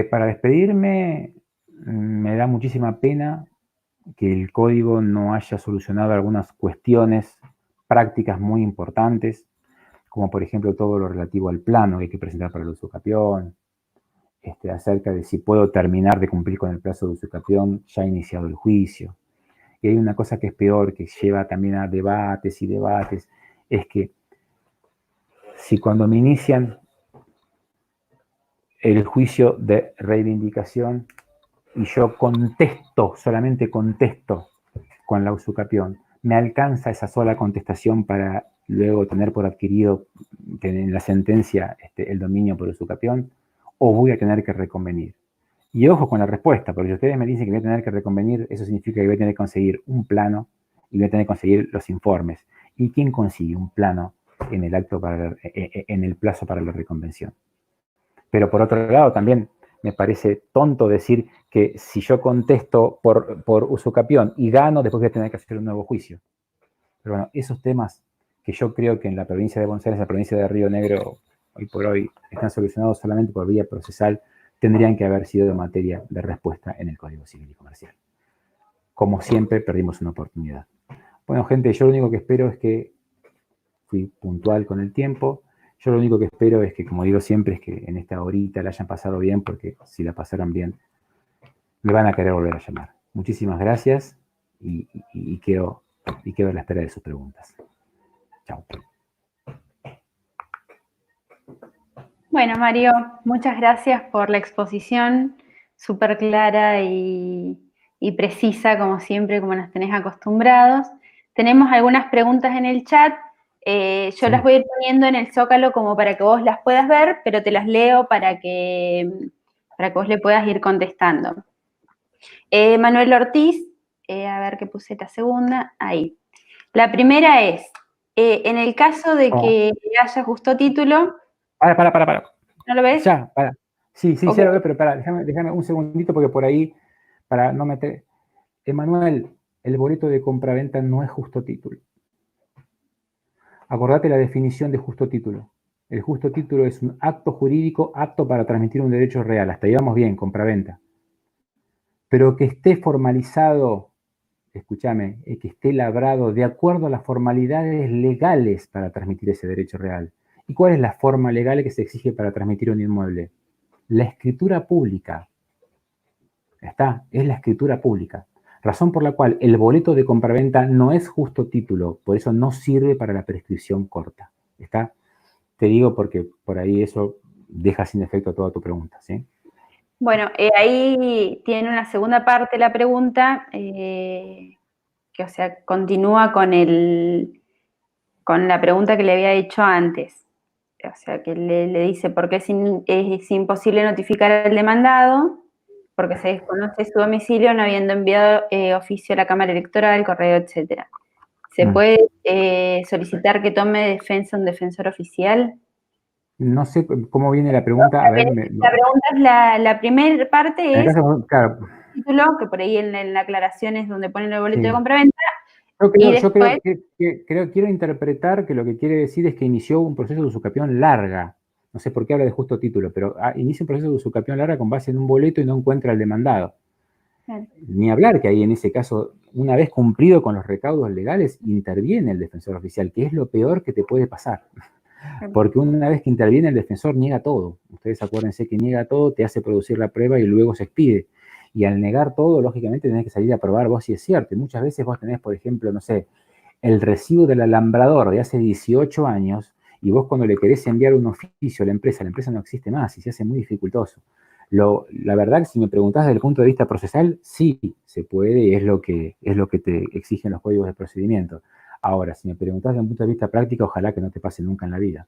Para despedirme, me da muchísima pena que el código no haya solucionado algunas cuestiones prácticas muy importantes, como por ejemplo todo lo relativo al plano que hay que presentar para el usucapión, acerca de si puedo terminar de cumplir con el plazo de usucapión ya iniciado el juicio. Y hay una cosa que es peor, que lleva también a debates y debates, es que si cuando me inician el juicio de reivindicación y yo contesto, solamente contesto con la usucapión, me alcanza esa sola contestación para luego tener por adquirido en la sentencia el dominio por usucapión, o voy a tener que reconvenir. Y ojo con la respuesta, porque si ustedes me dicen que voy a tener que reconvenir, eso significa que voy a tener que conseguir un plano y voy a tener que conseguir los informes. ¿Y quién consigue un plano en el plazo para la reconvención? Pero por otro lado, también me parece tonto decir que si yo contesto por usucapión y gano, después voy a tener que hacer un nuevo juicio. Pero bueno, esos temas que yo creo que en la provincia de Buenos Aires, la provincia de Río Negro, hoy por hoy están solucionados solamente por vía procesal, tendrían que haber sido de materia de respuesta en el Código Civil y Comercial. Como siempre, perdimos una oportunidad. Bueno, gente, yo lo único que espero es que fui puntual con el tiempo. Yo lo único que espero es que, como digo siempre, es que en esta horita la hayan pasado bien, porque si la pasaran bien, me van a querer volver a llamar. Muchísimas gracias y quedo a la espera de sus preguntas. Chao. Bueno, Mario, muchas gracias por la exposición, súper clara y precisa, como siempre, como nos tenés acostumbrados. Tenemos algunas preguntas en el chat. Yo las voy a ir poniendo en el Zócalo como para que vos las puedas ver, pero te las leo para que vos le puedas ir contestando. Manuel Ortiz, a ver qué puse esta segunda, ahí. La primera es, en el caso de que haya justo título... Para. ¿No lo ves? Ya, para. Sí, okay. Ya lo veo, pero déjame un segundito porque por ahí, para no meter... Emanuel, el boleto de compraventa no es justo título. Acordate la definición de justo título. El justo título es un acto jurídico apto para transmitir un derecho real. Hasta ahí vamos bien, compraventa. Pero que esté formalizado, escúchame, que esté labrado de acuerdo a las formalidades legales para transmitir ese derecho real. ¿Y cuál es la forma legal que se exige para transmitir un inmueble? La escritura pública. Es la escritura pública. Razón por la cual el boleto de compraventa no es justo título, por eso no sirve para la prescripción corta. ¿Está? Te digo porque por ahí eso deja sin efecto toda tu pregunta, ¿sí? Bueno, ahí tiene una segunda parte la pregunta, que, o sea, continúa con la pregunta que le había hecho antes. O sea, que le dice por qué es imposible notificar al demandado, porque se desconoce su domicilio no habiendo enviado oficio a la Cámara Electoral, correo, etcétera. ¿Se puede solicitar que tome defensa un defensor oficial? No sé cómo viene la pregunta. A ver, la pregunta es la primera parte es claro. El título, que por ahí en la aclaración es donde ponen el boleto Sí. de compraventa. Quiero interpretar que lo que quiere decir es que inició un proceso de usucapión larga. No sé por qué habla de justo título, pero inicia un proceso de usucapión larga con base en un boleto y no encuentra al demandado. Claro. Ni hablar que ahí en ese caso, una vez cumplido con los recaudos legales, interviene el defensor oficial, que es lo peor que te puede pasar. Porque una vez que interviene el defensor niega todo. Ustedes acuérdense que niega todo, te hace producir la prueba y luego se expide. Y al negar todo, lógicamente tenés que salir a probar vos si es cierto. Y muchas veces vos tenés, por ejemplo, no sé, el recibo del alambrador de hace 18 años y vos cuando le querés enviar un oficio a la empresa no existe más y se hace muy dificultoso. La verdad que si me preguntás desde el punto de vista procesal, sí se puede y es lo que te exigen los códigos de procedimiento. Ahora, si me preguntás desde un punto de vista práctico, ojalá que no te pase nunca en la vida.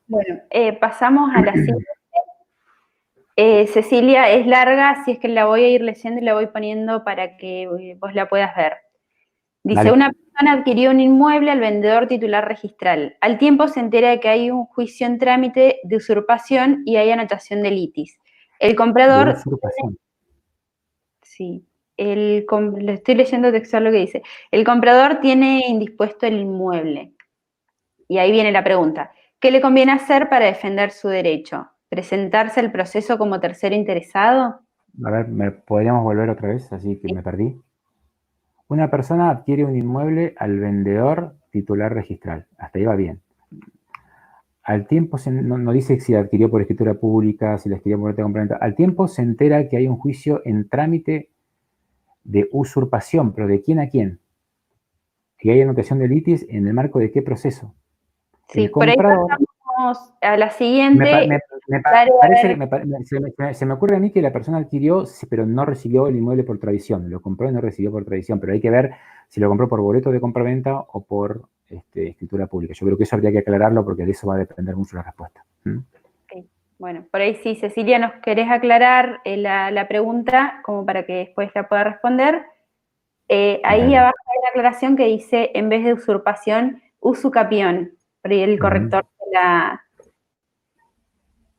Bueno, pasamos a la siguiente. Cecilia, es larga, así es que la voy a ir leyendo y la voy poniendo para que vos la puedas ver. Dice, dale. Una persona adquirió un inmueble al vendedor titular registral. Al tiempo se entera de que hay un juicio en trámite de usurpación y hay anotación de litis. El comprador... ¿De usurpación? Sí. Le estoy leyendo textual lo que dice. El comprador tiene indispuesto el inmueble. Y ahí viene la pregunta. ¿Qué le conviene hacer para defender su derecho? ¿Presentarse al proceso como tercero interesado? A ver, ¿podríamos volver otra vez? Así que me perdí. Una persona adquiere un inmueble al vendedor titular registral. Hasta ahí va bien. al tiempo, no dice si la adquirió por escritura pública, si la adquirió por boleto de compraventa, al tiempo se entera que hay un juicio en trámite de usurpación, pero ¿de quién a quién? Que hay anotación de litis, ¿en el marco de qué proceso? Sí, El por ahí comprador... pasamos a la siguiente. Se me ocurre a mí que la persona adquirió, sí, pero no recibió el inmueble por tradición. Lo compró y no recibió por tradición, pero hay que ver si lo compró por boleto de compraventa o por escritura pública. Yo creo que eso habría que aclararlo porque de eso va a depender mucho la respuesta. Okay. Bueno, por ahí sí, Cecilia, ¿nos querés aclarar la pregunta como para que después la pueda responder? Ahí abajo hay una aclaración que dice, en vez de usurpación, usucapión. Por ahí el corrector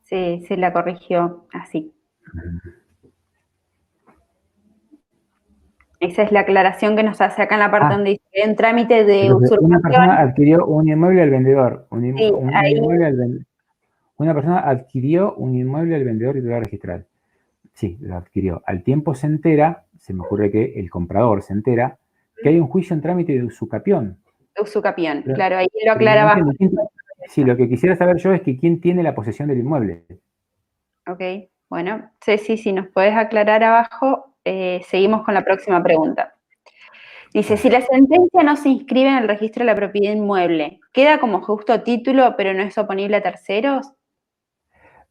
se la corrigió así. Esa es la aclaración que nos hace acá en la parte donde dice, en trámite de usurpación. Una persona adquirió un inmueble al vendedor. Una persona adquirió un inmueble al vendedor titular registral. Sí, lo adquirió. Al tiempo se entera, se me ocurre que el comprador se entera, que hay un juicio en trámite de usucapión. Usucapión, claro, ahí lo aclara abajo. Sí, lo que quisiera saber yo es que quién tiene la posesión del inmueble. Ok, bueno, Ceci, si nos puedes aclarar abajo, seguimos con la próxima pregunta. Dice, si la sentencia no se inscribe en el registro de la propiedad inmueble, ¿queda como justo título pero no es oponible a terceros?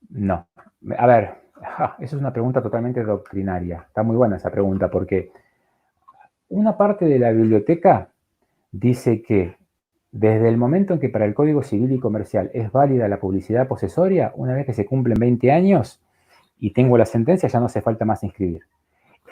No. A ver, esa es una pregunta totalmente doctrinaria. Está muy buena esa pregunta porque una parte de la biblioteca dice que desde el momento en que para el Código Civil y Comercial es válida la publicidad posesoria, una vez que se cumplen 20 años y tengo la sentencia, ya no hace falta más inscribir.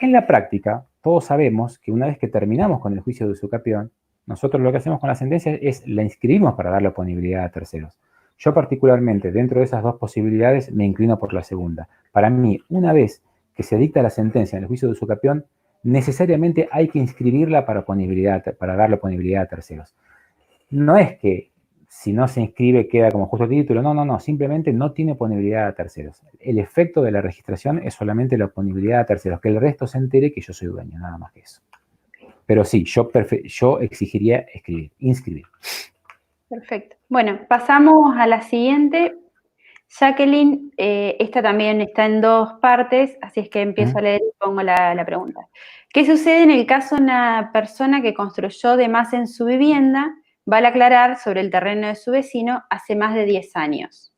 En la práctica, todos sabemos que una vez que terminamos con el juicio de usucapión, nosotros lo que hacemos con la sentencia es la inscribimos para darle oponibilidad a terceros. Yo particularmente, dentro de esas dos posibilidades, me inclino por la segunda. Para mí, una vez que se dicta la sentencia en el juicio de usucapión, necesariamente hay que inscribirla para darle oponibilidad a terceros. No es que si no se inscribe queda como justo título, no, simplemente no tiene oponibilidad a terceros. El efecto de la registración es solamente la oponibilidad a terceros, que el resto se entere que yo soy dueño, nada más que eso. Pero sí, yo exigiría inscribir. Perfecto. Bueno, pasamos a la siguiente. Jacqueline, esta también está en dos partes, así es que empiezo a leer y pongo la pregunta. ¿Qué sucede en el caso de una persona que construyó de más en su vivienda, vale aclarar, sobre el terreno de su vecino hace más de 10 años?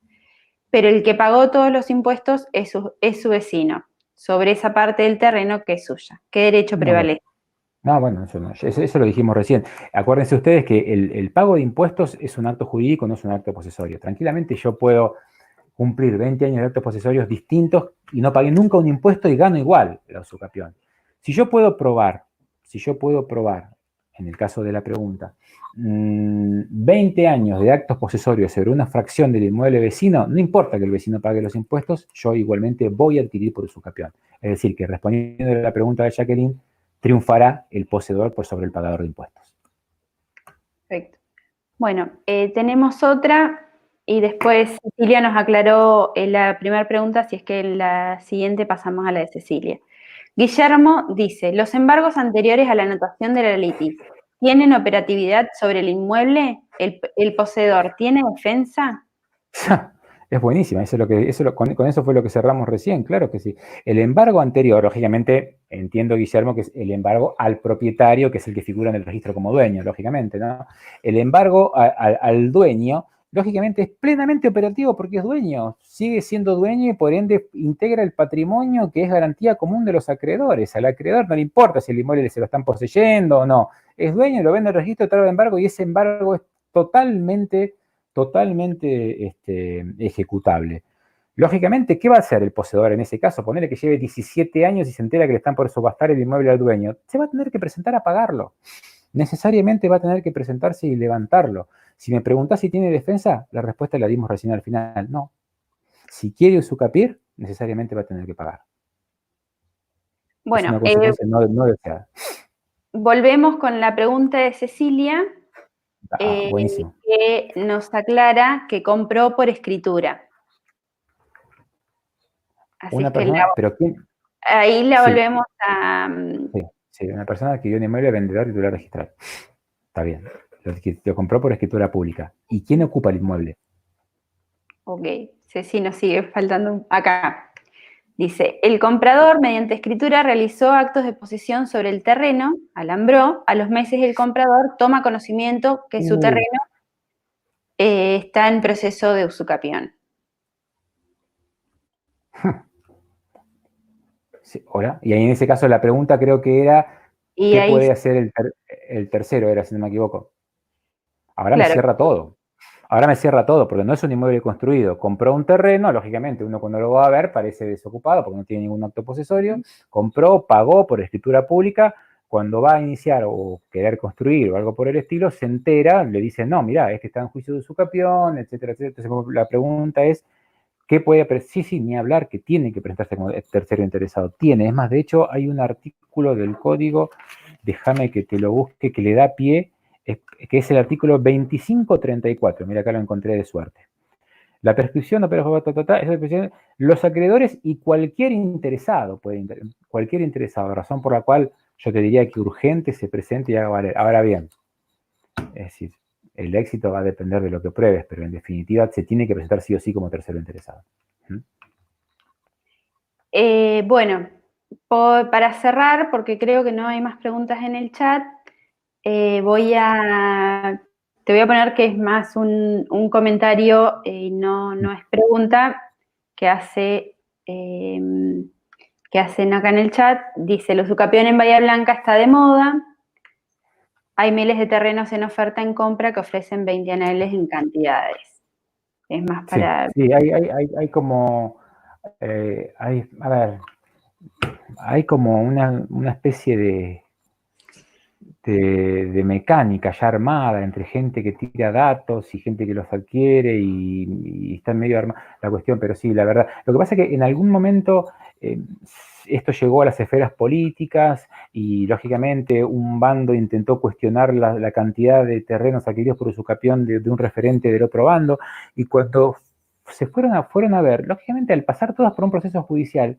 Pero el que pagó todos los impuestos es su vecino, sobre esa parte del terreno que es suya. ¿Qué derecho prevalece? No, bueno, eso lo dijimos recién. Acuérdense ustedes que el pago de impuestos es un acto jurídico, no es un acto posesorio. Tranquilamente yo puedo cumplir 20 años de actos posesorios distintos y no pagué nunca un impuesto y gano igual la usucapión. Si yo puedo probar, en el caso de la pregunta, 20 años de actos posesorios sobre una fracción del inmueble vecino, no importa que el vecino pague los impuestos, yo igualmente voy a adquirir por usucapión. Es decir, que respondiendo a la pregunta de Jacqueline, triunfará el poseedor por sobre el pagador de impuestos. Perfecto. Bueno, tenemos otra y después Cecilia nos aclaró la primera pregunta, si es que en la siguiente pasamos a la de Cecilia. Guillermo dice, ¿los embargos anteriores a la anotación de la litis tienen operatividad sobre el inmueble? ¿El poseedor tiene defensa? Es buenísima, con eso fue lo que cerramos recién, claro que sí. El embargo anterior, lógicamente, entiendo, Guillermo, que es el embargo al propietario, que es el que figura en el registro como dueño, lógicamente, ¿no? El embargo al dueño, lógicamente, es plenamente operativo porque es dueño, sigue siendo dueño y por ende integra el patrimonio que es garantía común de los acreedores. Al acreedor no le importa si el inmueble se lo están poseyendo o no, es dueño, lo vende el registro, trae el embargo y ese embargo es totalmente ejecutable. Lógicamente, ¿qué va a hacer el poseedor en ese caso? Ponerle que lleve 17 años y se entera que le están por subastar el inmueble al dueño. Se va a tener que presentar a pagarlo. Necesariamente va a tener que presentarse y levantarlo. Si me preguntás si tiene defensa, la respuesta la dimos recién al final. No. Si quiere usucapir, necesariamente va a tener que pagar. Bueno, es una consecuencia no deseada. Volvemos con la pregunta de Cecilia. Buenísimo. Que nos aclara que compró por escritura. Así Una es que persona, pero ¿quién? ahí la volvemos a... Sí, una persona adquirió un inmueble vendedor titular registral. Está bien. Lo compró por escritura pública. ¿Y quién ocupa el inmueble? Ok, sí, nos sigue faltando acá. Dice, el comprador, mediante escritura, realizó actos de posesión sobre el terreno, alambró, a los meses el comprador toma conocimiento que su terreno está en proceso de usucapión. Sí, hola. Y ahí en ese caso la pregunta creo que era, Y ¿qué ahí, puede hacer el tercero? Era, si no me equivoco. Ahora me claro, cierra todo. Ahora me cierra todo, porque no es un inmueble construido. Compró un terreno, lógicamente uno cuando lo va a ver parece desocupado porque no tiene ningún acto posesorio. Compró, pagó por escritura pública. Cuando va a iniciar o querer construir o algo por el estilo, se entera, le dicen, no, mira, este está en juicio de usucapión, etcétera, etcétera. Entonces la pregunta es, ¿qué puede presentar? Sí, ni hablar que tiene que presentarse como tercero interesado. Tiene, es más, de hecho hay un artículo del código, déjame que te lo busque, que le da pie, que es el artículo 2534. Mira, acá lo encontré de suerte. La prescripción, los acreedores y cualquier interesado, cualquier interesado, razón por la cual yo te diría que urgente se presente y haga valer. Ahora bien, es decir, el éxito va a depender de lo que pruebes, pero en definitiva se tiene que presentar sí o sí como tercero interesado. bueno, para cerrar, porque creo que no hay más preguntas en el chat, te voy a poner que es más un comentario y no es pregunta que hacen acá en el chat. Dice, el usucapión en Bahía Blanca está de moda. Hay miles de terrenos en oferta en compra que ofrecen 20 anuales en cantidades. Es más para... Sí, hay como, a ver, hay como una especie de mecánica ya armada entre gente que tira datos y gente que los adquiere y está medio armada la cuestión, pero sí, la verdad. Lo que pasa es que en algún momento esto llegó a las esferas políticas y lógicamente un bando intentó cuestionar la cantidad de terrenos adquiridos por usucapión de un referente del otro bando, y cuando se fueron a ver, lógicamente al pasar todas por un proceso judicial,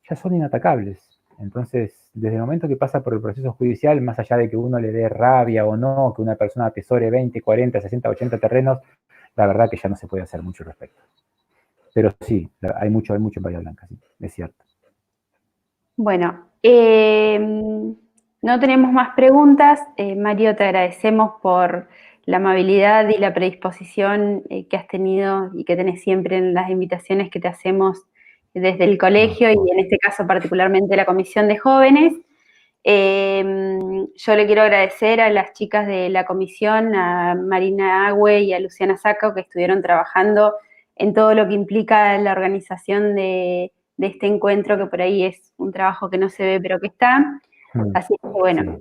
ya son inatacables. Entonces, desde el momento que pasa por el proceso judicial, más allá de que uno le dé rabia o no, que una persona atesore 20, 40, 60, 80 terrenos, la verdad que ya no se puede hacer mucho al respecto. Pero sí, hay mucho en Bahía Blanca, sí, es cierto. Bueno, no tenemos más preguntas. Mario, te agradecemos por la amabilidad y la predisposición que has tenido y que tenés siempre en las invitaciones que te hacemos desde el colegio y en este caso particularmente la Comisión de Jóvenes. Yo le quiero agradecer a las chicas de la comisión, a Marina Agüe y a Luciana Sacco, que estuvieron trabajando en todo lo que implica la organización de este encuentro, que por ahí es un trabajo que no se ve pero que está. Así que bueno,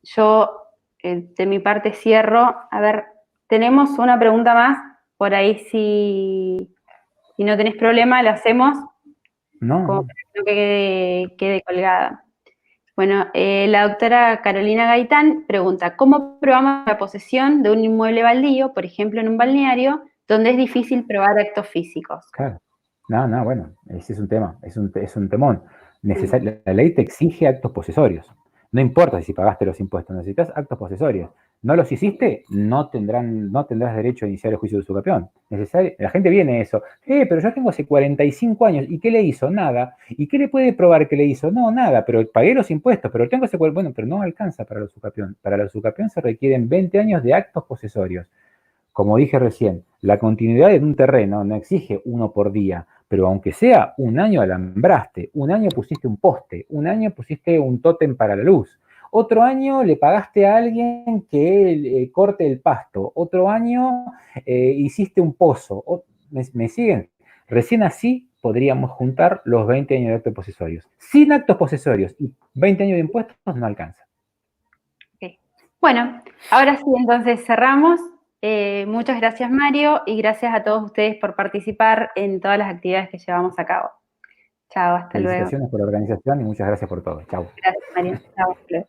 yo de mi parte cierro. A ver, tenemos una pregunta más, por ahí si no tenés problema la hacemos, como para que no quede colgada. Bueno, la doctora Carolina Gaitán pregunta, ¿cómo probamos la posesión de un inmueble baldío, por ejemplo en un balneario, donde es difícil probar actos físicos? Claro. No, bueno, ese es un tema, es un temón. La ley te exige actos posesorios. No importa si pagaste los impuestos, necesitas actos posesorios. No los hiciste, no tendrás derecho a iniciar el juicio de usucapión. La gente viene eso, pero yo tengo hace 45 años, ¿y qué le hizo? Nada. ¿Y qué le puede probar que le hizo? No, nada, pero pagué los impuestos, pero tengo ese... Bueno, pero no alcanza para la usucapión. Para la usucapión se requieren 20 años de actos posesorios. Como dije recién, la continuidad de un terreno no exige uno por día, pero aunque sea un año alambraste, un año pusiste un poste, un año pusiste un tótem para la luz, otro año le pagaste a alguien que corte el pasto, otro año hiciste un pozo. ¿Me siguen? Recién así podríamos juntar los 20 años de actos posesorios. Sin actos posesorios y 20 años de impuestos no alcanza. Okay. Bueno, ahora sí, entonces cerramos. Muchas gracias, Mario, y gracias a todos ustedes por participar en todas las actividades que llevamos a cabo. Chao, hasta luego. Felicitaciones por la organización y muchas gracias por todo. Chao. Gracias, Mario. Chao, hasta luego.